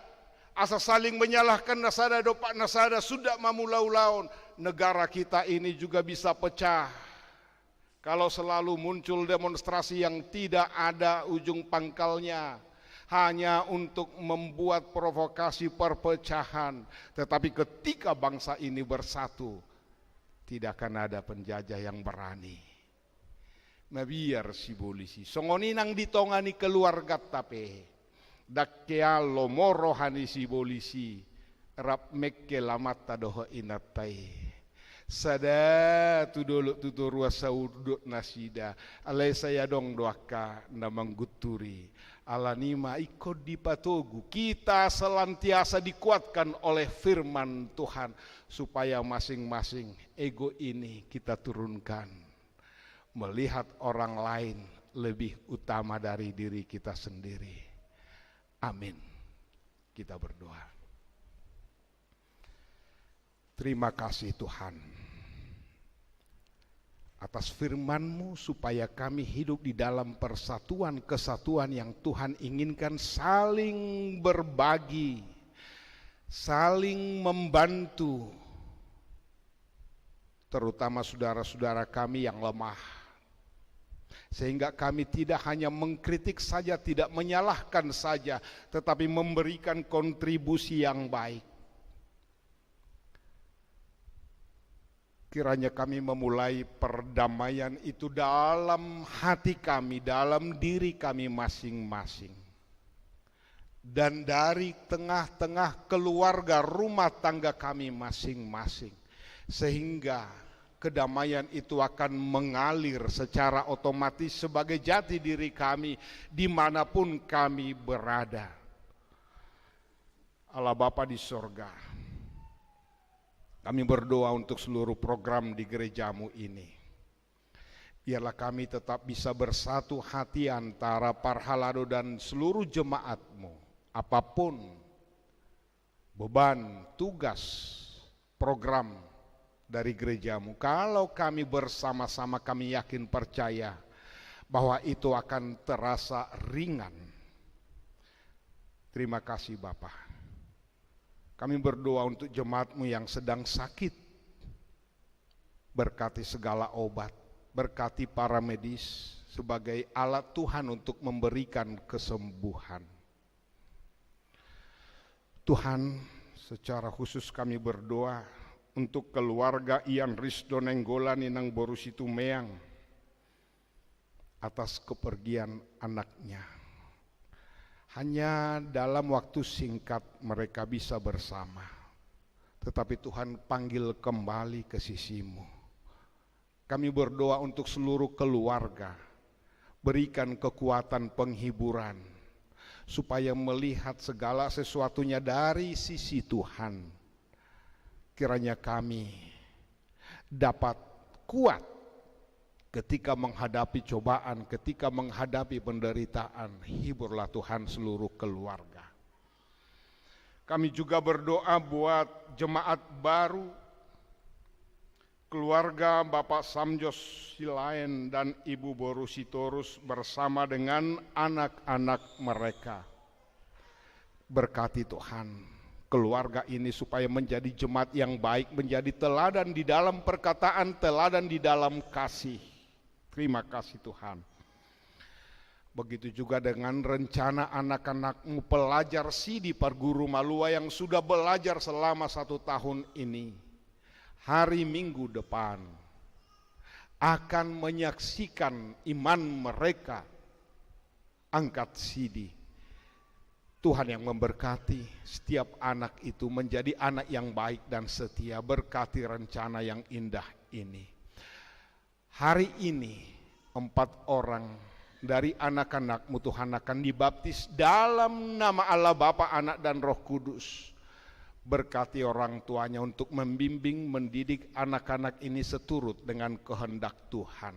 asa saling menyalahkan nasada dopak nasada, sudah mamulau-laun. Negara kita ini juga bisa pecah kalau selalu muncul demonstrasi yang tidak ada ujung pangkalnya, hanya untuk membuat provokasi perpecahan. Tetapi ketika bangsa ini bersatu, tidak akan ada penjajah yang berani. Mabiar si polisi songoni nang ditongani keluarga tape dakkea lomorohani si polisi rap mekke lamata doho inatai sada tudoluk tuturua saudut nasida alai saya dong doaka namang guturi alanima ikut dipatogu. Kita selantiasa dikuatkan oleh firman Tuhan supaya masing-masing ego ini kita turunkan. Melihat orang lain lebih utama dari diri kita sendiri. Amin. Kita berdoa. Terima kasih Tuhan atas firman-Mu supaya kami hidup di dalam persatuan kesatuan yang Tuhan inginkan, saling berbagi, saling membantu, terutama saudara-saudara kami yang lemah. Sehingga kami tidak hanya mengkritik saja, tidak menyalahkan saja, tetapi memberikan kontribusi yang baik. Kiranya kami memulai perdamaian itu dalam hati kami, dalam diri kami masing-masing. Dan dari tengah-tengah keluarga rumah tangga kami masing-masing. Sehingga kedamaian itu akan mengalir secara otomatis sebagai jati diri kami dimanapun kami berada. Allah Bapa di sorga, kami berdoa untuk seluruh program di gerejamu ini. Biarlah kami tetap bisa bersatu hati antara Parhalado dan seluruh jemaatmu. Apapun beban, tugas, program dari gerejamu, kalau kami bersama-sama, kami yakin percaya bahwa itu akan terasa ringan. Terima kasih Bapa. Kami berdoa untuk jemaat-Mu yang sedang sakit. Berkati segala obat, berkati para medis sebagai alat Tuhan untuk memberikan kesembuhan. Tuhan, secara khusus kami berdoa untuk keluarga Ian Risdo Nenggolan Inang Borusitu Meang atas kepergian anaknya. Hanya dalam waktu singkat mereka bisa bersama, tetapi Tuhan panggil kembali ke sisi-Mu. Kami berdoa untuk seluruh keluarga, berikan kekuatan penghiburan, supaya melihat segala sesuatunya dari sisi Tuhan. Kiranya kami dapat kuat ketika menghadapi cobaan, ketika menghadapi penderitaan, hiburlah Tuhan seluruh keluarga. Kami juga berdoa buat jemaat baru, keluarga Bapak Samjos Silaen dan Ibu Boru Sitorus bersama dengan anak-anak mereka. Berkati Tuhan keluarga ini supaya menjadi jemaat yang baik, menjadi teladan di dalam perkataan, teladan di dalam kasih. Terima kasih Tuhan. Begitu juga dengan rencana anak-anakmu pelajar Sidi Parguru Malua yang sudah belajar selama 1 tahun ini. Hari Minggu depan akan menyaksikan iman mereka angkat Sidi. Tuhan yang memberkati setiap anak itu menjadi anak yang baik dan setia, berkati rencana yang indah ini. Hari ini 4 orang dari anak-anakmu Tuhan akan dibaptis dalam nama Allah Bapa, Anak dan Roh Kudus. Berkati orang tuanya untuk membimbing, mendidik anak-anak ini seturut dengan kehendak Tuhan.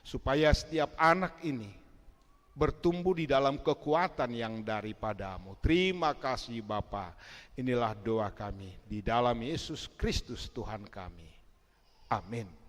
Supaya setiap anak ini bertumbuh di dalam kekuatan yang daripadamu. Terima kasih Bapa. Inilah doa kami di dalam Yesus Kristus Tuhan kami. Amin.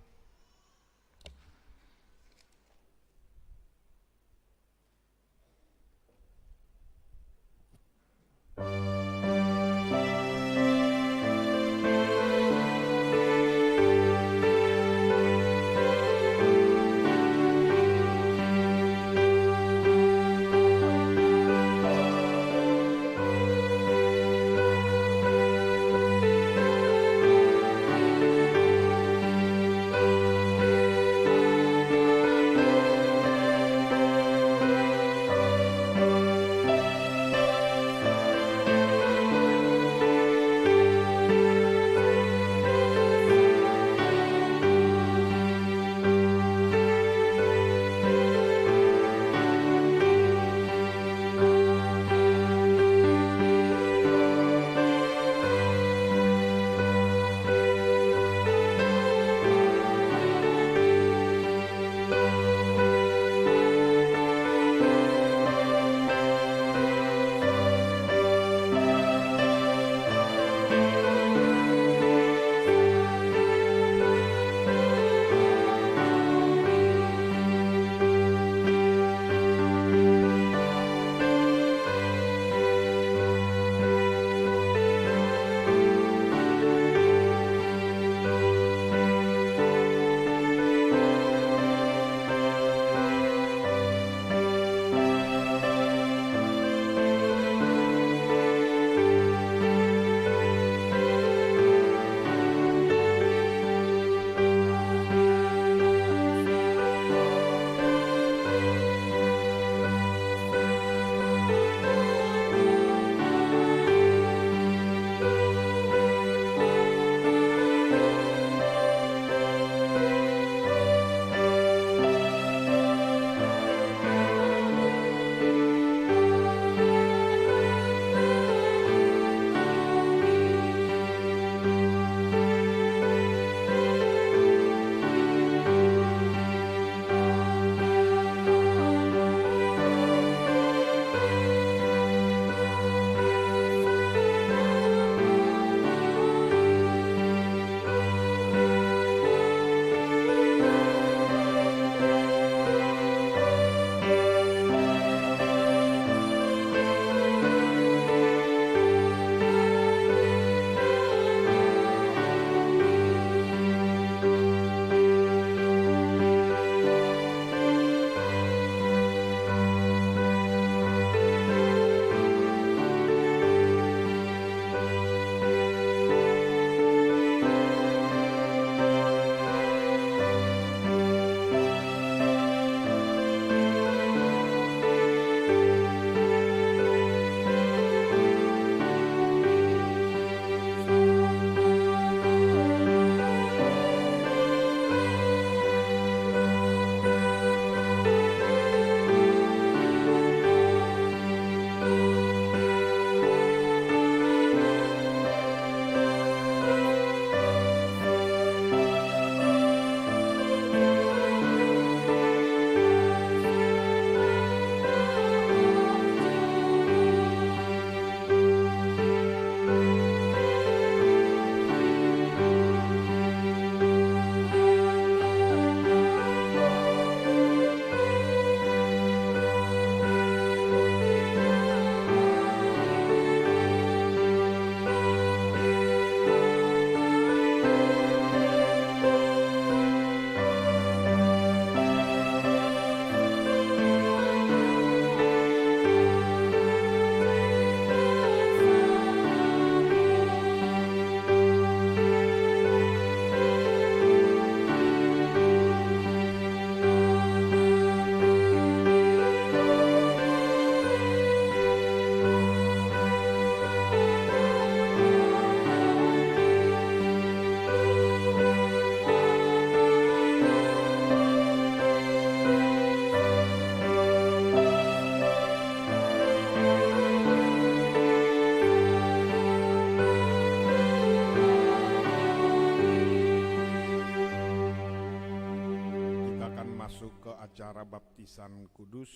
upacara baptisan kudus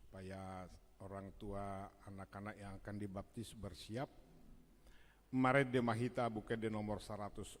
supaya orang tua anak-anak yang akan dibaptis bersiap. Mare de mahita bukan de nomor 146.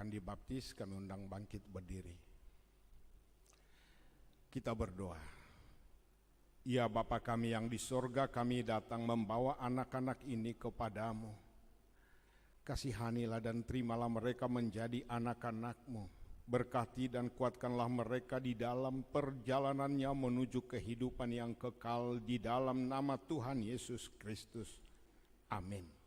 Dibaptis, kami undang bangkit berdiri. Kita berdoa. Ya Bapa kami yang di sorga, kami datang membawa anak-anak ini kepadamu. Kasihanilah dan terimalah mereka menjadi anak-anak-Mu. Berkati dan kuatkanlah mereka di dalam perjalanannya menuju kehidupan yang kekal di dalam nama Tuhan Yesus Kristus. Amin.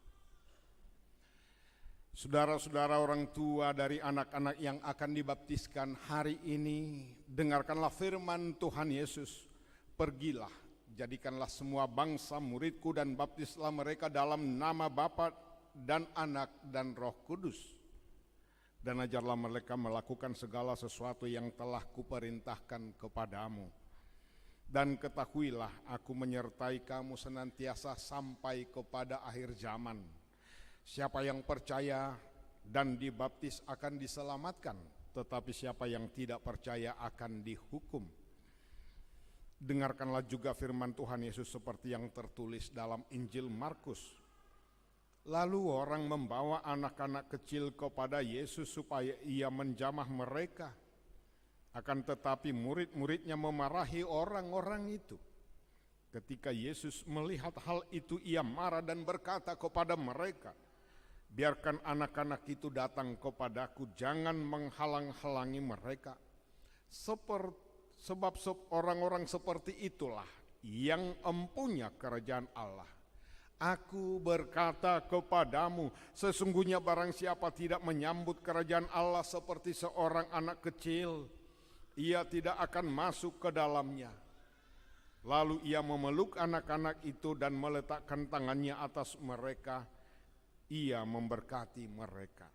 Saudara-saudara orang tua dari anak-anak yang akan dibaptiskan hari ini, dengarkanlah firman Tuhan Yesus. Pergilah, jadikanlah semua bangsa muridku dan baptislah mereka dalam nama Bapa dan Anak dan Roh Kudus. Dan ajarlah mereka melakukan segala sesuatu yang telah kuperintahkan kepadamu. Dan ketahuilah aku menyertai kamu senantiasa sampai kepada akhir zaman. Siapa yang percaya dan dibaptis akan diselamatkan, tetapi siapa yang tidak percaya akan dihukum. Dengarkanlah juga firman Tuhan Yesus seperti yang tertulis dalam Injil Markus. Lalu orang membawa anak-anak kecil kepada Yesus supaya ia menjamah mereka. Akan tetapi murid-muridnya memarahi orang-orang itu. Ketika Yesus melihat hal itu, ia marah dan berkata kepada mereka, biarkan anak-anak itu datang kepadaku, jangan menghalang-halangi mereka. Sebab orang-orang seperti itulah yang empunya kerajaan Allah. Aku berkata kepadamu, sesungguhnya barang siapa tidak menyambut kerajaan Allah seperti seorang anak kecil, ia tidak akan masuk ke dalamnya. Lalu ia memeluk anak-anak itu dan meletakkan tangannya atas mereka. Ia memberkati mereka.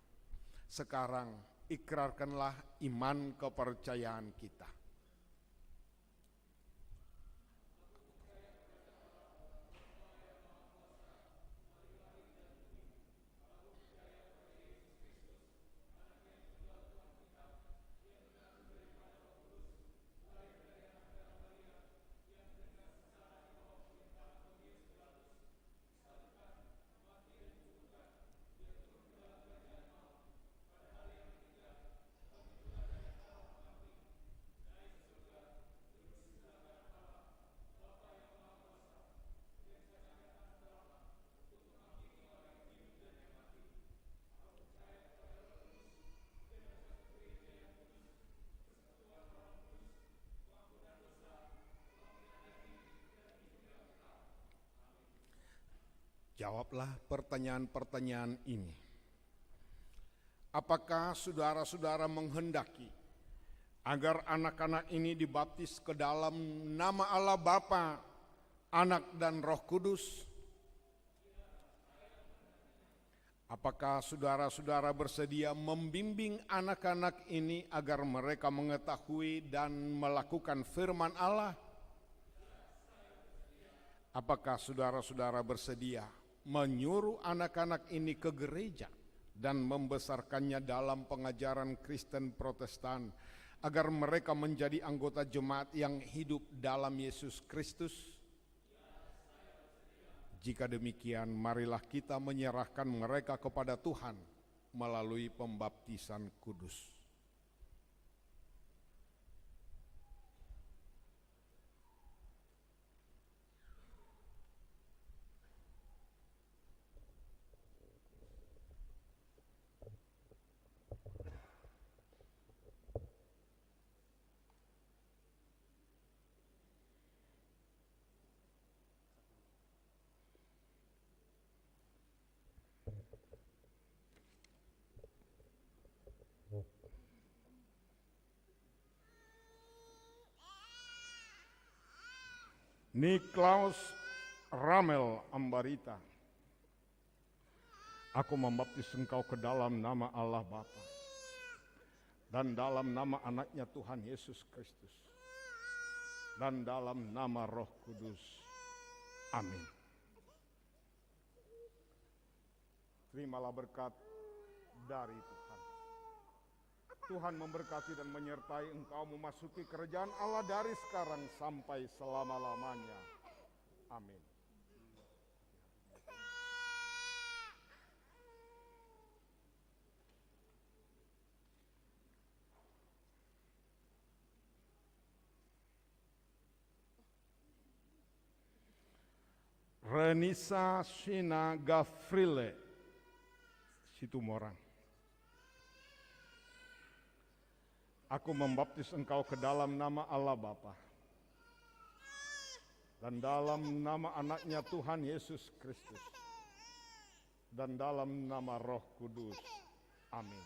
Sekarang ikrarkanlah iman kepercayaan kita. Jawablah pertanyaan-pertanyaan ini. Apakah saudara-saudara menghendaki agar anak-anak ini dibaptis ke dalam nama Allah Bapa, Anak dan Roh Kudus? Apakah saudara-saudara bersedia membimbing anak-anak ini agar mereka mengetahui dan melakukan firman Allah? Apakah saudara-saudara bersedia menyuruh anak-anak ini ke gereja dan membesarkannya dalam pengajaran Kristen Protestan agar mereka menjadi anggota jemaat yang hidup dalam Yesus Kristus? Jika demikian, marilah kita menyerahkan mereka kepada Tuhan melalui pembaptisan kudus. Niklaus Ramel Ambarita, aku membaptis engkau ke dalam nama Allah Bapa dan dalam nama anaknya Tuhan Yesus Kristus dan dalam nama Roh Kudus. Amin. Terimalah berkat dari Tuhan. Tuhan memberkati dan menyertai engkau memasuki kerajaan Allah dari sekarang sampai selama-lamanya. Amin. Renisa Shina Gafrile, Situmorang. Aku membaptis engkau ke dalam nama Allah Bapa dan dalam nama anaknya Tuhan Yesus Kristus dan dalam nama Roh Kudus. Amin.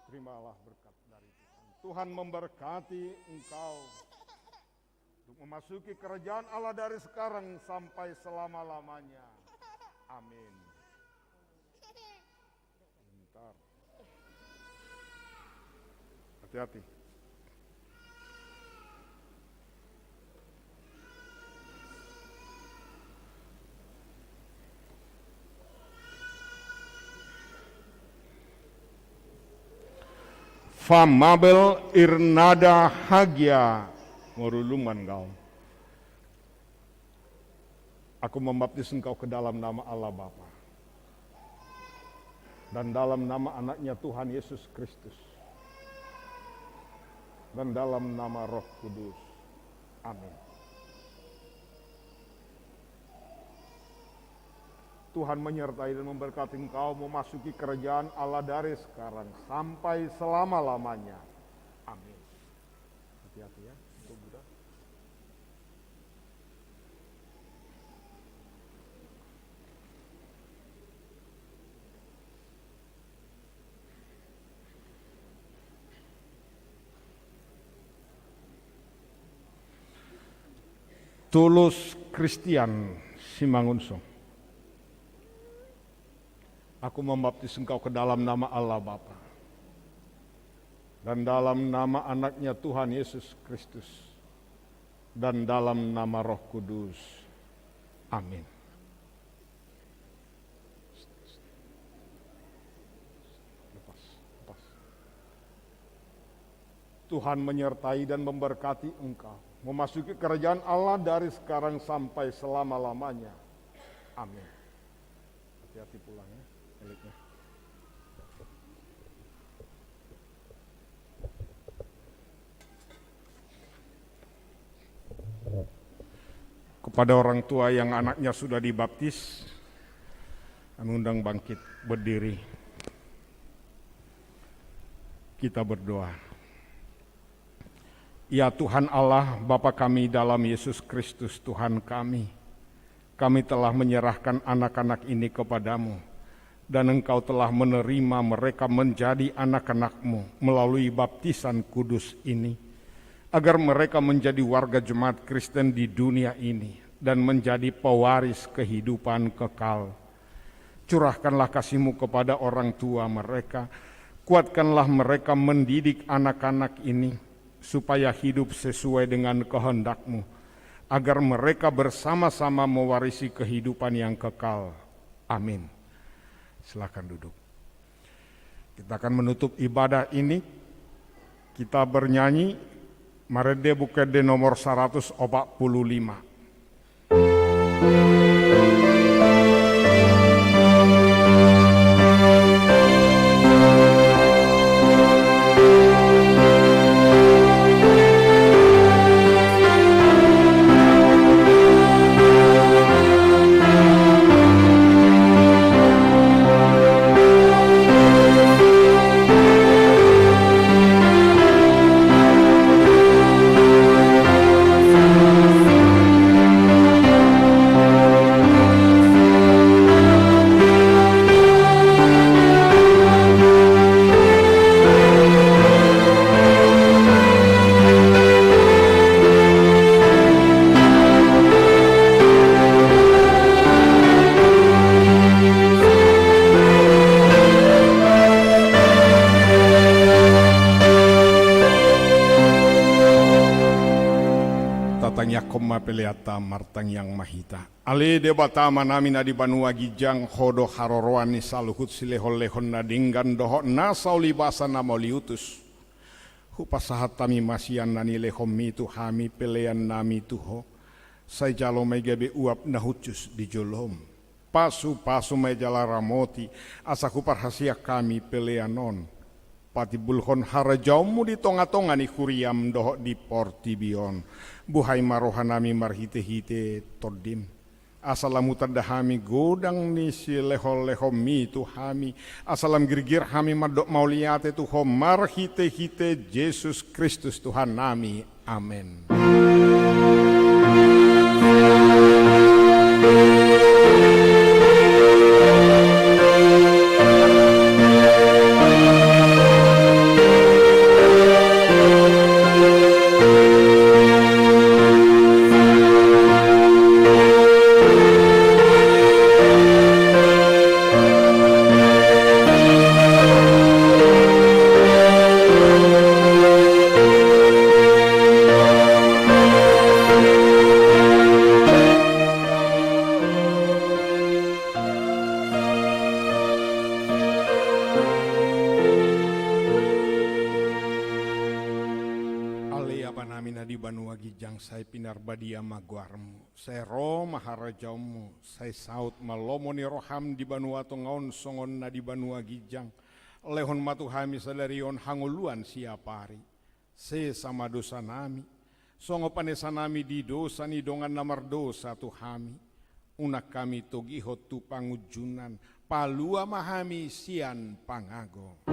Terimalah berkat dari Tuhan. Tuhan memberkati engkau untuk memasuki kerajaan Allah dari sekarang sampai selama-lamanya. Amin. Hati-hati. Famabel Irnada Hagia Ngoruluman kau. Aku membaptis engkau ke dalam nama Allah Bapa dan dalam nama anaknya Tuhan Yesus Kristus dan dalam nama Roh Kudus. Amin. Tuhan menyertai dan memberkati engkau memasuki kerajaan Allah dari sekarang sampai selama-lamanya. Amin. Hati-hati ya, Buddha. Tulus Christian Simangunso. Aku membaptis engkau ke dalam nama Allah Bapa dan dalam nama anaknya Tuhan Yesus Kristus dan dalam nama Roh Kudus. Amin. Lepas. Tuhan menyertai dan memberkati engkau memasuki kerajaan Allah dari sekarang sampai selama-lamanya. Amin. Hati-hati pulang ya, miliknya. Kepada orang tua yang anaknya sudah dibaptis, kami undang bangkit berdiri. Kita berdoa. Ya Tuhan Allah, Bapa kami dalam Yesus Kristus Tuhan kami telah menyerahkan anak-anak ini kepadamu, dan Engkau telah menerima mereka menjadi anak-anak-Mu melalui baptisan kudus ini, agar mereka menjadi warga jemaat Kristen di dunia ini dan menjadi pewaris kehidupan kekal. Curahkanlah kasih-Mu kepada orang tua mereka, kuatkanlah mereka mendidik anak-anak ini, supaya hidup sesuai dengan kehendak-Mu, agar mereka bersama-sama mewarisi kehidupan yang kekal. Amin. Silakan duduk. Kita akan menutup ibadah ini. Kita bernyanyi Marede Bukede nomor 145. Peliata martang yang mahita. Ale debatama nami na di Banua Gijang hodo haroroan ni saluhut silehon-lehon na dinggan doho nasau libasa na moliutus. Hupasahat tami masian nani lehom mitu hami pelean nami tuho. Say jalo may gabi uap na hucus di jolom. Pasu-pasu may jala ramoti asa kuparhasia kami peleanon. Pati bulhon harajaumu di tonga-tonga ni kuriam doho di portibion. Buhay marohanami marhite-hite todim. Asalam utadahami godang ni si leho-leho mi tu hami. Asalam girgir hami madok mauliate tuho marhite-hite Yesus Kristus Tuhan nami. Amin. Say pinarbadia maguarmu, say ro maharajaumu, say saut malomoni roham di Banua Tongaon songon na di Banua Gijang, lehon matuhami sadarion hanguluan siapari, se sama dosa nami, songo panesa nami di dosa ni dongan namar dosa tuhami, unak kami togihot tu pangujunan, palua mahami sian pangago.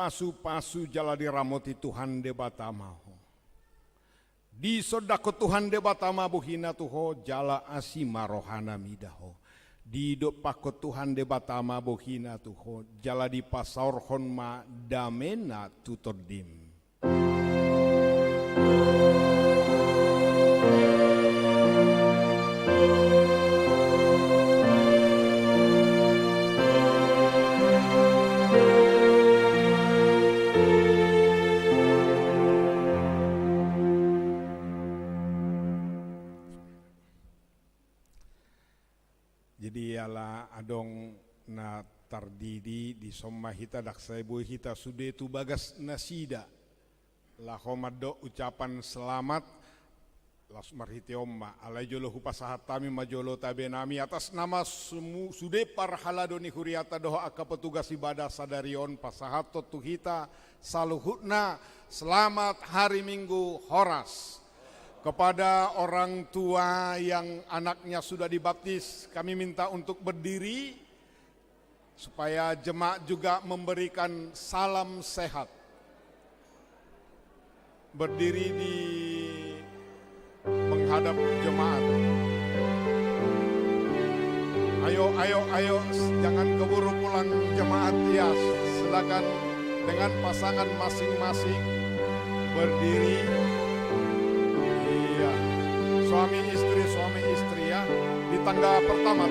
Pasu-pasu jala diramoti Tuhan debatamaho. Di sodako Tuhan debatama buhina tuho jala asima rohana midaho. Di dopako Tuhan debatama buhina tuho jala di pasaur honma damena tutodim. Jadi ala adong na tardidi di somma hita daksai boy hita sude tu bagas nasida la homado ucapan selamat las marhiti omma alai jolo hupasahat tami majolo tabe nami atas nama sude parhaladoni huriata doho aka petugas ibadah sadarion pasahat totu hita saluhutna selamat hari Minggu Horas. Kepada orang tua yang anaknya sudah dibaptis, kami minta untuk berdiri supaya jemaat juga memberikan salam sehat. Berdiri di menghadap terhadap jemaat. Ayo, jangan keburu pulang jemaat ya. Silakan dengan pasangan masing-masing berdiri. Iya, suami istri ya. Di tangga pertama.